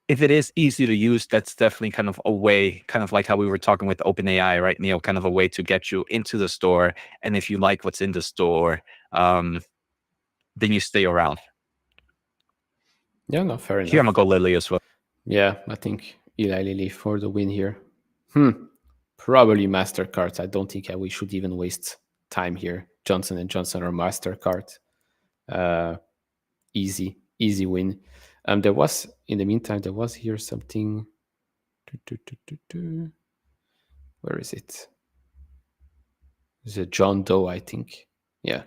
if it is easy to use, that's definitely kind of a way, kind of like how we were talking with OpenAI, right, Neil? Kind of a way to get you into the store. And if you like what's in the store, then you stay around. Yeah, no, fair Here, I'm enough. going to go Lily as well. Yeah, I think Eli Lilly for the win here. Probably MasterCard. I don't think we should even waste time here. Johnson & Johnson or MasterCard. Easy win. There was, in the meantime, there was here something. Where is it? It's a John Doe, I think. Yeah.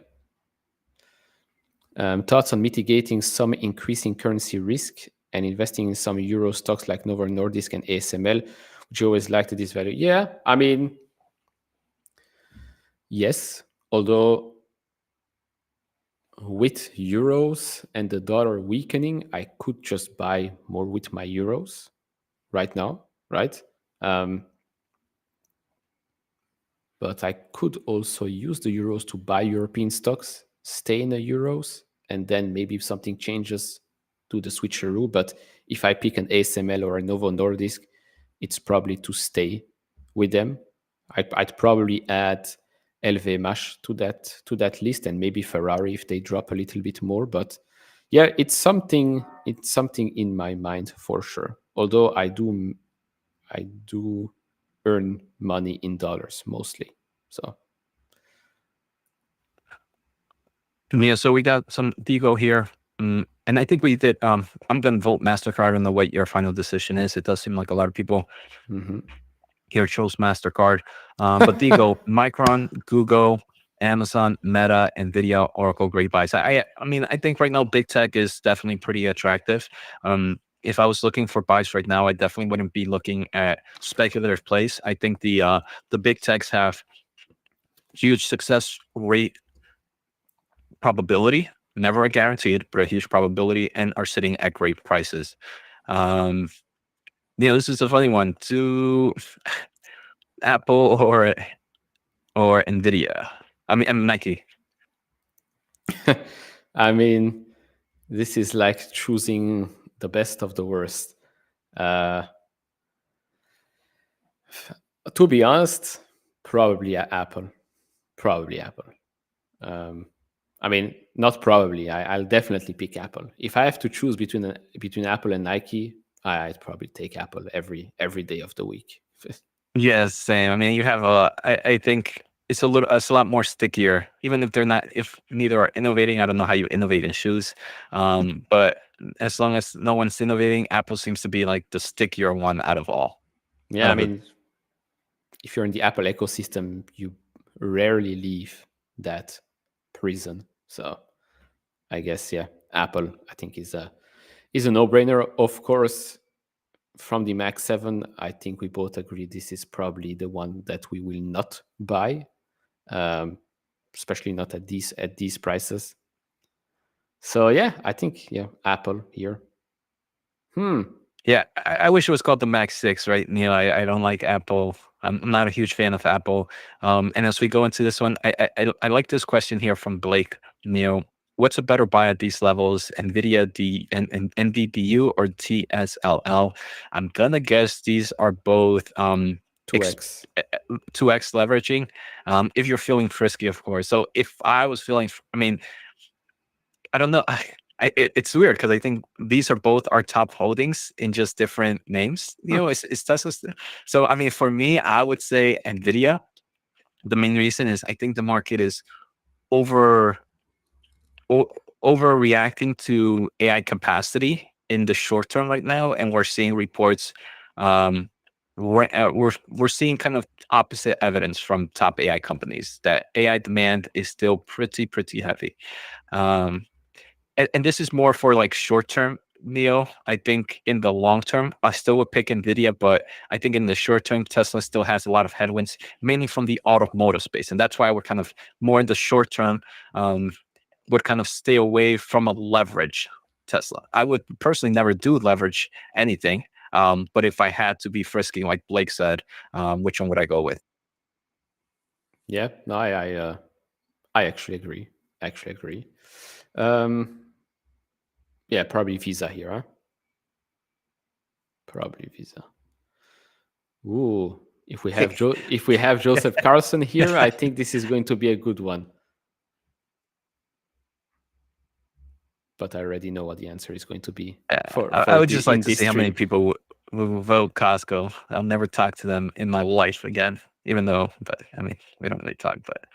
Thoughts on mitigating some increasing currency risk and investing in some euro stocks like Novo Nordisk and ASML, which you always like to this value. Yeah, I mean, yes. Although with euros and the dollar weakening, I could just buy more with my euros right now, right? But I could also use the euros to buy European stocks, stay in the euros, and then maybe if something changes, do the switcheroo. But if I pick an ASML or a Novo Nordisk, it's probably to stay with them. I'd probably add LVMH to that list, and maybe Ferrari if they drop a little bit more. But yeah, it's something in my mind for sure. Although I do earn money in dollars mostly. So Yeah, so we got some Digo here. And I think we did. I'm going to vote MasterCard. I don't know what your final decision is. It does seem like a lot of people Here chose MasterCard. But there you go. Micron, Google, Amazon, Meta, Nvidia, Oracle, great buys. I mean, I think right now big tech is definitely pretty attractive. If I was looking for buys right now, I definitely wouldn't be looking at speculative plays. I think the big techs have huge success rate probability, never a guaranteed, but a huge probability, and are sitting at great prices. Um, this is a funny one. To Apple or Nvidia. I mean, and Nike. I mean, this is like choosing the best of the worst. Uh, to be honest, probably Apple. Probably Apple. Um, I mean, not probably. I'll definitely pick Apple. If I have to choose between Apple and Nike, I'd probably take Apple every day of the week. Yeah, same. I mean, you have I think it's a lot more stickier, even if they're not, if neither are innovating. I don't know how you innovate in shoes. But as long as no one's innovating, Apple seems to be like the stickier one out of all. Yeah, Out I of the mean, if you're in the Apple ecosystem, you rarely leave that prison. So I guess yeah, Apple I think is a no-brainer. Of course, from the Mac 7, I think we both agree this is probably the one that we will not buy, um, especially not at these prices. So yeah, I think yeah, Apple here. Hmm. Yeah, I wish it was called the Mac 6, right, Neil? I don't like Apple. I'm not a huge fan of Apple. And as we go into this one, I like this question here from Blake, Neil. What's a better buy at these levels, NVIDIA, and NVDU or TSLL? I'm gonna guess these are both Two X. 2x leveraging. If you're feeling frisky, of course. So if I was feeling, I mean, I don't know. It's weird because I think these are both our top holdings in just different names. You know, it's Tesla. So I mean, for me, I would say Nvidia. The main reason is I think the market is over o- overreacting to AI capacity in the short term right now, and we're seeing reports. Um, we're seeing kind of opposite evidence from top AI companies that AI demand is still pretty heavy. Um, and this is more for like short term, Neo. I think in the long term, I still would pick Nvidia, but I think in the short term, Tesla still has a lot of headwinds, mainly from the automotive space, and that's why we're kind of more in the short term. Um, would kind of stay away from a leverage Tesla. I would personally never do leverage anything. But if I had to be frisky, like Blake said, which one would I go with? Yeah, no, I actually agree. Actually agree. Um, yeah, probably Visa here, huh? Probably Visa. Ooh, if we have Joseph Carlson here, I think this is going to be a good one. But I already know what the answer is going to be for I for would the just like in to this see how many stream. people would vote Costco. I'll never talk to them in my life again, even though, but I mean, we don't really talk. But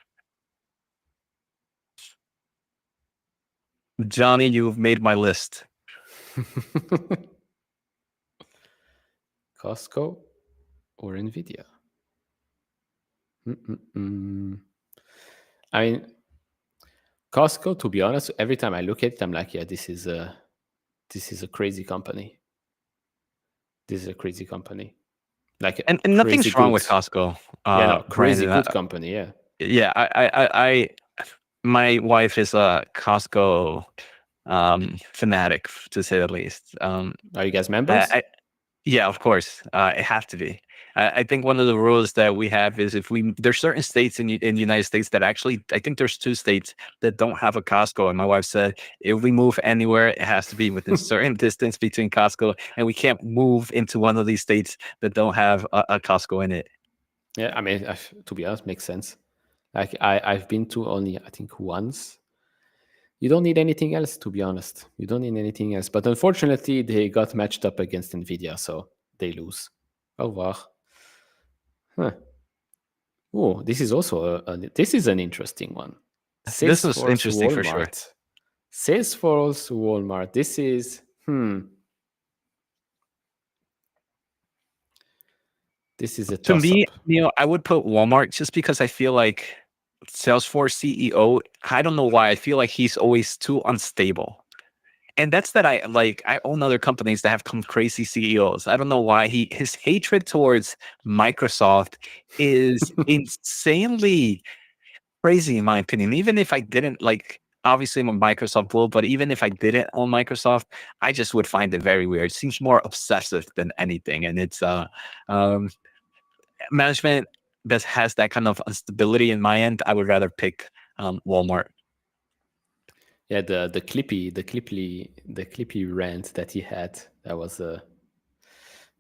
Johnny, you've made my list. Costco or Nvidia? Mm-mm-mm. I mean, Costco. To be honest, every time I look at it, I'm like, yeah, this is a crazy company. This is a crazy company. Like And crazy nothing's wrong good. with Costco, Yeah, no, crazy Brandon. good company. Yeah. Yeah, my wife is a Costco fanatic, to say the least. Are you guys I, members? I Yeah, of course, it have to be. I think one of the rules that we have is if we there's certain states in the United States that actually, I think there's 2 states that don't have a Costco, and my wife said if we move anywhere, it has to be within certain distance between Costco, and we can't move into one of these states that don't have a Costco in it. Yeah, I mean, to be honest, makes sense. Like I've been to only I think once. You don't need anything else, to be honest. You don't need anything else. But unfortunately, they got matched up against Nvidia, so they lose. Au revoir. Huh. Oh, this is also this is an interesting one. This was Salesforce interesting for sure. Walmart. Salesforce Walmart. This is This is a To toss me, up. I would put Walmart just because I feel like Salesforce CEO, I don't know why, I feel like he's always too unstable. And that's that I like, I own other companies that have come crazy CEOs. I don't know why his hatred towards Microsoft is insanely crazy in my opinion. Even if I didn't like, obviously I'm a Microsoft bull, but even if I didn't own Microsoft, I just would find it very weird. It seems more obsessive than anything. And it's um management that has that kind of instability in my end, I would rather pick Walmart. Yeah, the Clippy rant that he had, that was a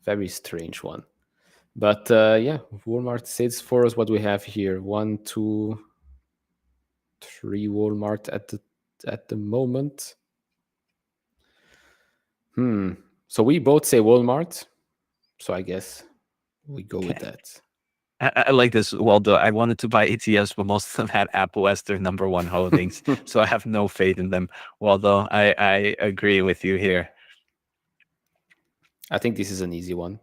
very strange one. But yeah, Walmart sales for us. What do we have here? One, two, three Walmart at the moment. So we both say Walmart. So I guess we go with that. I like this. Well, I wanted to buy ETFs, but most of them had Apple as their number one holdings, so I have no faith in them. Although I agree with you here. I think this is an easy one.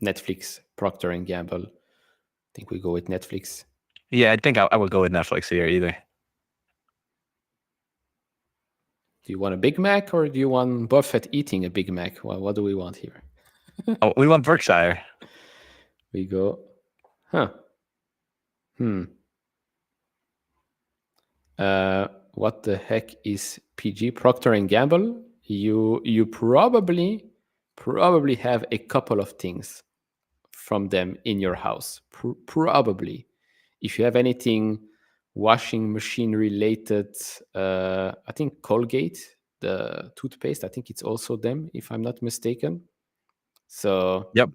Netflix, Procter and Gamble. I think we go with Netflix. Yeah, I think I would go with Netflix here either. Do you want a Big Mac or do you want Buffett eating a Big Mac? Well, what do we want here? Oh, we want Berkshire. We go, huh? What the heck is PG? Procter and Gamble? You probably have a couple of things from them in your house. Probably, if you have anything washing machine related, I think Colgate, the toothpaste, I think it's also them, if I'm not mistaken. So Yep.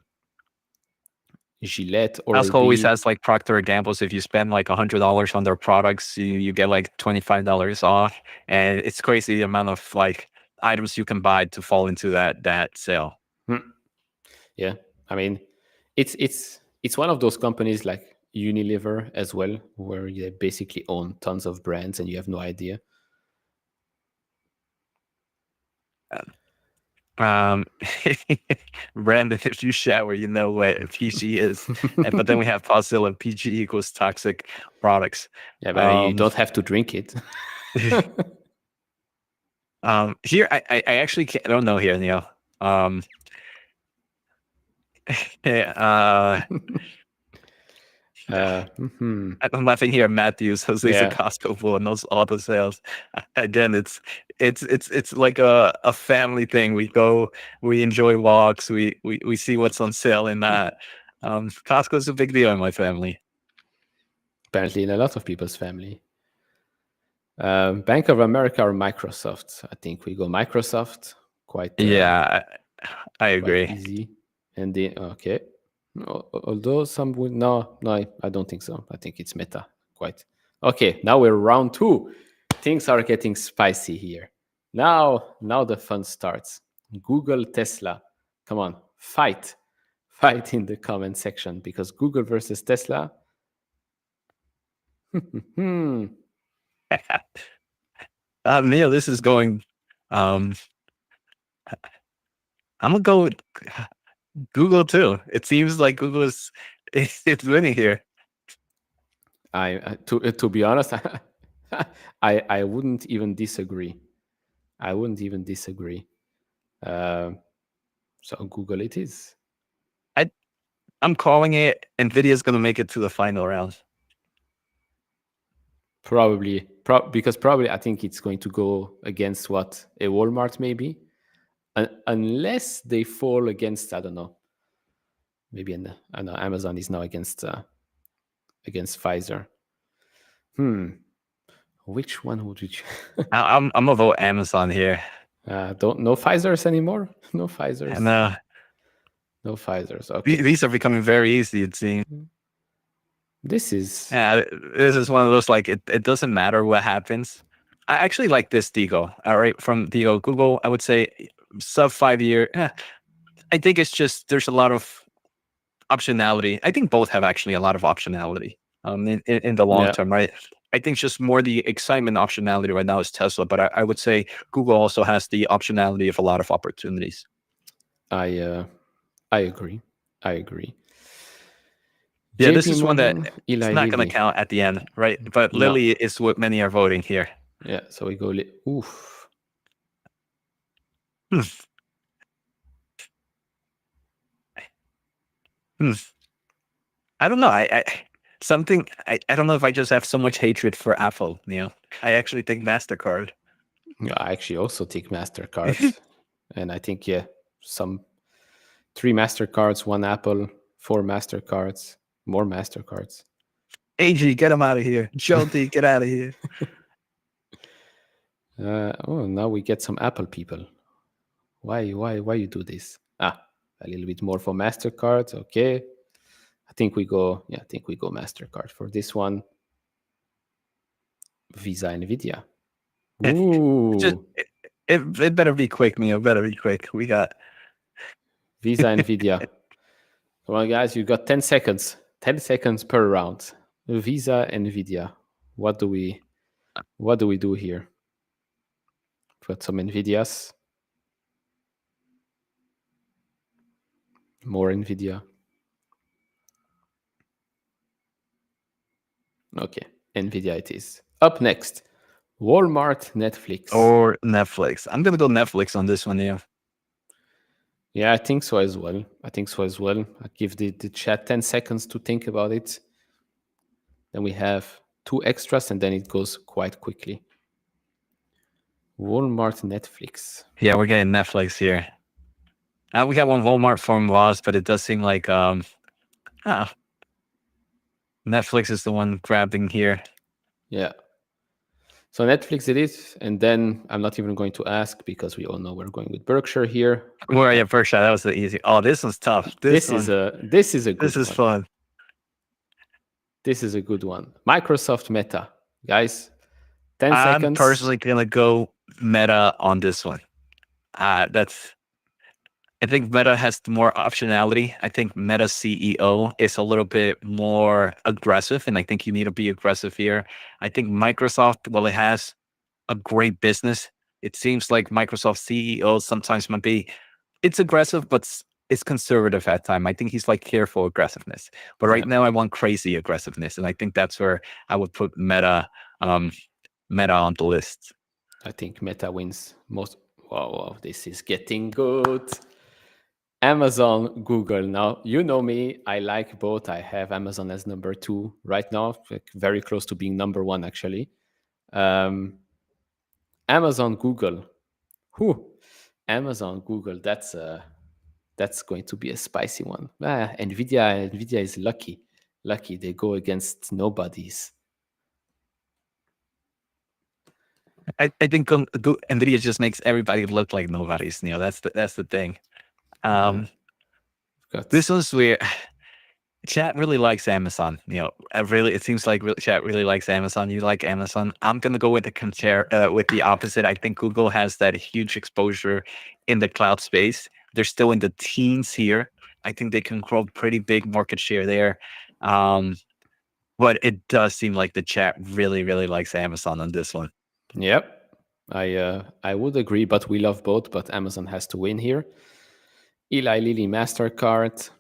Gillette, Costco Oral always B. has like Procter and Gamble's. If you spend like $100 on their products, you get like $25 off, and it's crazy the amount of like items you can buy to fall into that sale. Yeah, I mean, it's one of those companies like Unilever as well, where they basically own tons of brands and you have no idea. Um, Brandon, if you shower, you know what PG is. But then we have fossil and PG equals toxic products. Yeah, but you Um, don't have to drink it. Here, I actually can't, I don't know here, Neil. Uh, Mhm. I'm laughing here. Matthews, Jose's a Yeah, Costco bull and knows all the sales. Again, it's like a family thing. We go, we enjoy walks, we see what's on sale in that. Costco's a big deal in my family. apparently in a lot of people's family. Bank of America or Microsoft? I think we go Microsoft. Quite Yeah, I quite agree. easy. And the okay. Although some would no, I don't think so. I think it's Meta. Quite okay. Now we're round two. Things are getting spicy here. Now the fun starts. Google, Tesla. Come on, fight in the comment section because Google versus Tesla. Hmm. Neil, this is going. Um, I'm gonna go with Google too. It seems like Google is it's winning here. To be honest, I wouldn't even disagree. I wouldn't even disagree. Uh, so Google it is. I I'm calling it. Nvidia is gonna make it to the final round. Probably, because probably I think it's going to go against what a Walmart maybe, unless they fall against, I don't know, maybe I know Amazon is now against Pfizer. Which one would you? I'm gonna vote Amazon here. Don't no Pfizer's anymore. No And Pfizer's. No Pfizer's. Okay. these are becoming very easy, it seems. This is Yeah, this is one of those like it doesn't matter what happens. I actually like this Digo. All right, from Digo Google, I would say sub 5 year. I think it's just there's a lot of optionality. I think both have actually a lot of optionality in the long yeah. term, right? I think just more the excitement optionality right now is Tesla, but I would say Google also has the optionality of a lot of opportunities. I agree. I agree. Yeah, this JP is one that Morgan, it's Eli not going to Lilly. count at the end, right? But No. Lilly is what many are voting here. Yeah, so we go. Oof. Hmm. Hmm. I don't know. I don't know if I just have so much hatred for Apple. I actually think Mastercard. Yeah, I actually also take MasterCard. And I think, yeah, some 3 MasterCards, 1 Apple, 4 MasterCards, more MasterCards. AG, get him out of here. Jolty, get out of here. Oh, now we get some Apple people. Why you do this? A little bit more for MasterCard. Okay. I think we go MasterCard for this one. Visa Nvidia. Just Ooh. it better be quick, Neo. Better be quick. We got Visa Nvidia. Come on, guys, you got 10 seconds. 10 seconds per round. Visa Nvidia. What do we do here? Put some Nvidias. More Nvidia. Okay, Nvidia it is. Up next, Walmart, Netflix. or Netflix. I'm gonna go Netflix on this one, Neo. Yeah, I think so as well. I give the chat 10 seconds to think about it. Then we have 2 extras, and then it goes quite quickly. Walmart, Netflix. Yeah, we're getting Netflix here. We got one Walmart from Lost, but it does seem like ah, Netflix is the one grabbing here. Yeah. So Netflix it is, and then I'm not even going to ask because we all know we're going with Berkshire here. Where are you, first shot? That was the easy. Oh, this one's tough. This is a This good is one. fun. This is a good one. Microsoft Meta, guys. 10 I'm seconds. personally gonna go Meta on this one. That's I think Meta has more optionality. I think Meta CEO is a little bit more aggressive, and I think you need to be aggressive here. I think Microsoft, while it has a great business, it seems like Microsoft CEO sometimes might be it's aggressive, but it's conservative at time. I think he's like careful aggressiveness. But Yeah, right now I want crazy aggressiveness. And I think that's where I would put um Meta on the list. I think Meta wins most. Wow, this is getting good. Amazon, Google. Now, you know me. I like both. I have Amazon as number 2 right now, like very close to being number 1, actually. Um, Amazon, Google. Whew. Amazon, Google. That's going to be a spicy one. Nvidia is lucky. Lucky they go against nobodies. I think Nvidia just makes everybody look like nobody's. That's the thing. Got This one's weird. Chat really likes Amazon. It seems like chat really likes Amazon. You like Amazon. I'm gonna go with with the opposite. I think Google has that huge exposure in the cloud space. They're still in the teens here. I think they can grow pretty big market share there. Um, but it does seem like the chat really, really likes Amazon on this one. Yep. I would agree, but we love both, but Amazon has to win here. Eli Lilly MasterCard.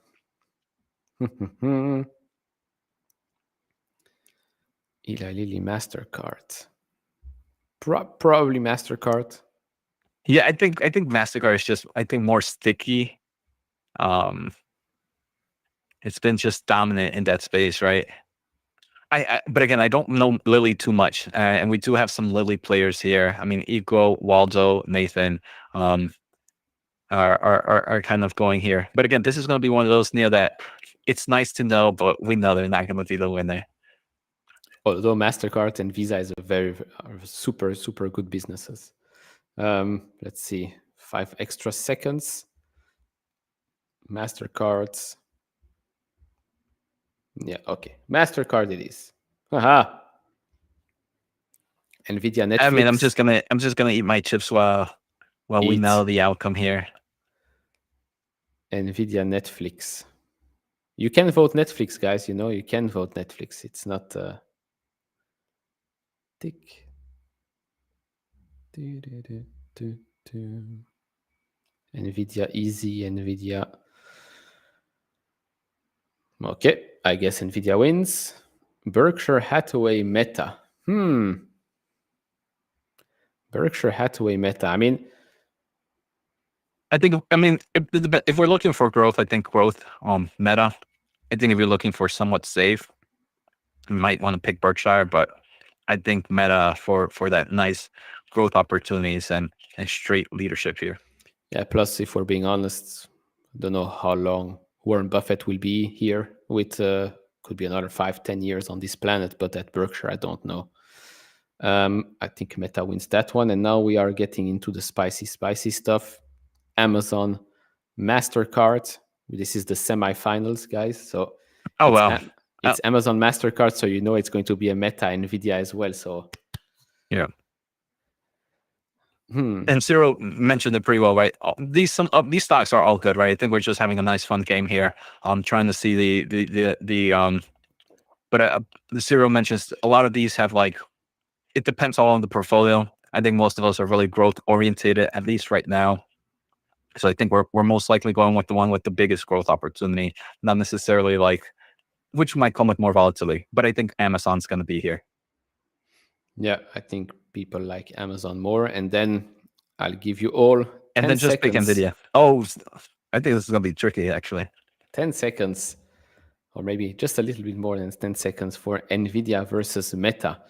Eli Lilly MasterCard. Probably MasterCard. Yeah, I think Mastercard is just more sticky. Um, it's been just dominant in that space, right? But again, I don't know Lily too much, and we do have some Lily players here. I mean, Eco, Waldo, Nathan, um, are kind of going here. But again, this is going to be one of those that it's nice to know, but we know they're not going to be the winner. Although MasterCard and Visa is are super good businesses. Let's see. 5 extra seconds. MasterCards. Yeah, okay. MasterCard it is. Haha. Nvidia, I mean, I'm Netflix. just gonna eat my chips while we Eat. know the outcome here. Nvidia, Netflix. You can vote Netflix, guys. You can vote Netflix. It's not tick. Nvidia, easy. Nvidia. Okay, I guess Nvidia wins. Berkshire Hathaway Meta. Berkshire Hathaway Meta. I mean, if we're looking for growth, I think growth, Meta. I think if you're looking for somewhat safe, you might want to pick Berkshire, but I think Meta for that nice growth opportunities and straight leadership here. yeah, plus, if we're being honest, don't know how long Warren Buffett will be here with, could be another 5, 10 years on this planet, but at Berkshire, I don't know. I think Meta wins that one. And now we are getting into the spicy stuff. Amazon, MasterCard. This is the semifinals, guys. So Oh it's well, it's Amazon, MasterCard, so you know it's going to be a Meta Nvidia as well. So yeah. And Cyril mentioned it pretty well, right? Some of these stocks are all good, right? I think we're just having a nice, fun game here. I'm trying to see but the Cyril mentions a lot of these have like, it depends all on the portfolio. I think most of us are really growth orientated, at least right now. So I think we're most likely going with the one with the biggest growth opportunity, not necessarily like, which might come with more volatility. But I think Amazon's going to be here. yeah, I think people like Amazon more. And then I'll give you all And 10 then just pick seconds. Nvidia. Oh, I think this is going to be tricky, actually. 10 seconds, or maybe just a little bit more than 10 seconds for Nvidia versus Meta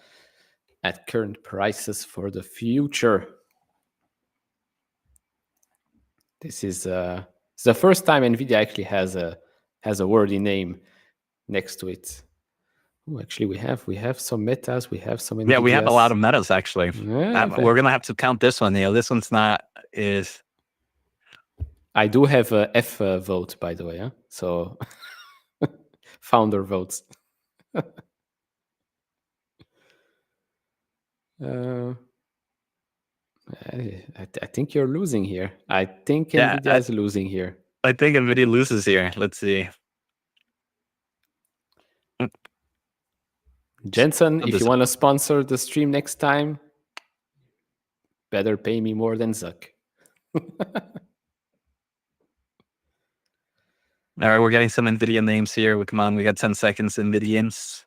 at current prices for the future. This is it's the first time Nvidia actually has a worthy name next to it. Ooh, actually, we have some Metas, we have some Nvidias. Yeah, we have a lot of Metas, actually. Yeah, We're going to have to count this one, Neil. This one's not is. I do have a F vote, by the way. Huh? So founder votes. I think you're losing here. I think Nvidia is losing here. I think Nvidia loses here. Let's see. Jensen, if you want to sponsor the stream next time, better pay me more than Zuck. All right, we're getting some Nvidia names here. Come on, we got 10 seconds. Nvidians.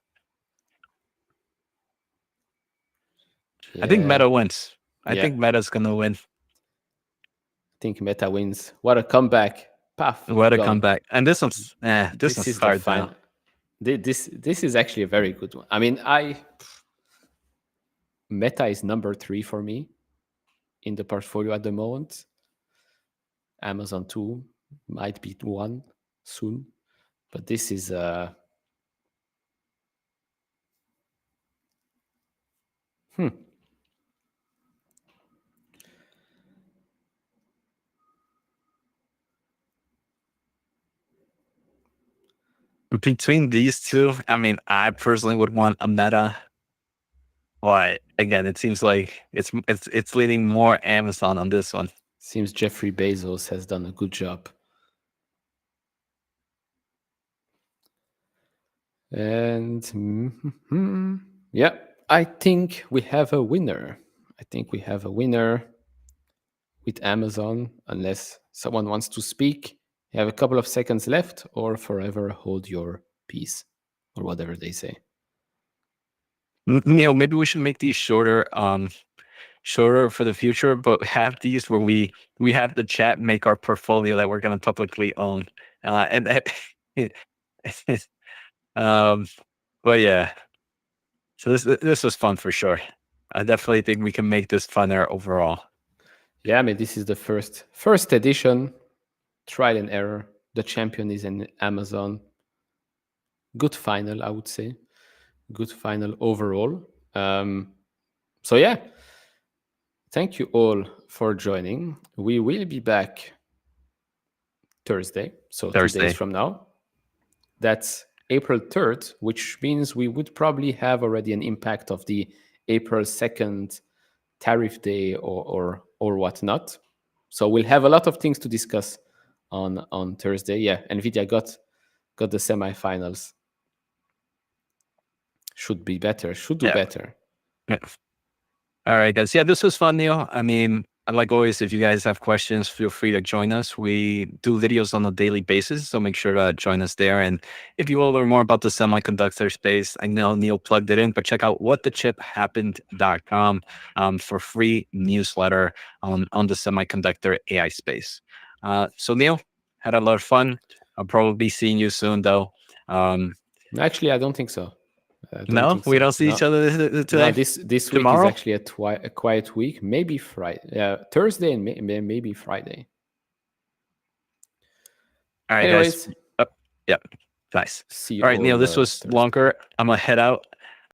Yeah. I think Meta wins. I think Meta's going to win. I think Meta wins. What a comeback. Paf. What a comeback. And this one's, this one's hard now. This is actually a very good one. I mean, Meta is number 3 for me in the portfolio at the moment. Amazon 2 might be 1 soon. But this is Between these two, I mean, I personally would want a Meta. But again, it seems like it's leaning more Amazon on this one. Seems Jeffrey Bezos has done a good job. And yeah, I think we have a winner. I think we have a winner with Amazon, unless someone wants to speak. You have a couple of seconds left, or forever hold your peace, or whatever they say. Neil, maybe we should make these shorter for the future, but have these where we have the chat make our portfolio that we're going to publicly own. But yeah, so this was fun for sure. I definitely think we can make this funner overall. Yeah, I mean, this is the first edition, trial and error. The champion is in Amazon. Good final, I would say. Good final overall. So yeah, thank you all for joining. We will be back Thursday, so 2 days from now. That's April 3rd, which means we would probably have already an impact of the April 2nd tariff day or whatnot. So we'll have a lot of things to discuss on Thursday. Yeah, Nvidia got the semifinals. Should be better. Should do better. Yeah. All right, guys. Yeah, this was fun, Neil. I mean, like always, if you guys have questions, feel free to join us. We do videos on a daily basis, so make sure to join us there. And if you want to learn more about the semiconductor space, I know Neil plugged it in, but check out whatthechiphappened.com for free newsletter on the semiconductor AI space. So Neil, had a lot of fun. I'll probably be seeing you soon, though. Actually, I don't think so. I don't No, think we so. don't see each No, other no. today, This week is tomorrow. actually a quiet week. Maybe Friday, Thursday, and maybe Friday. All right, guys. Anyways, Yeah, nice. see you All right, Neil, all this was Thursday. longer. I'm gonna head out.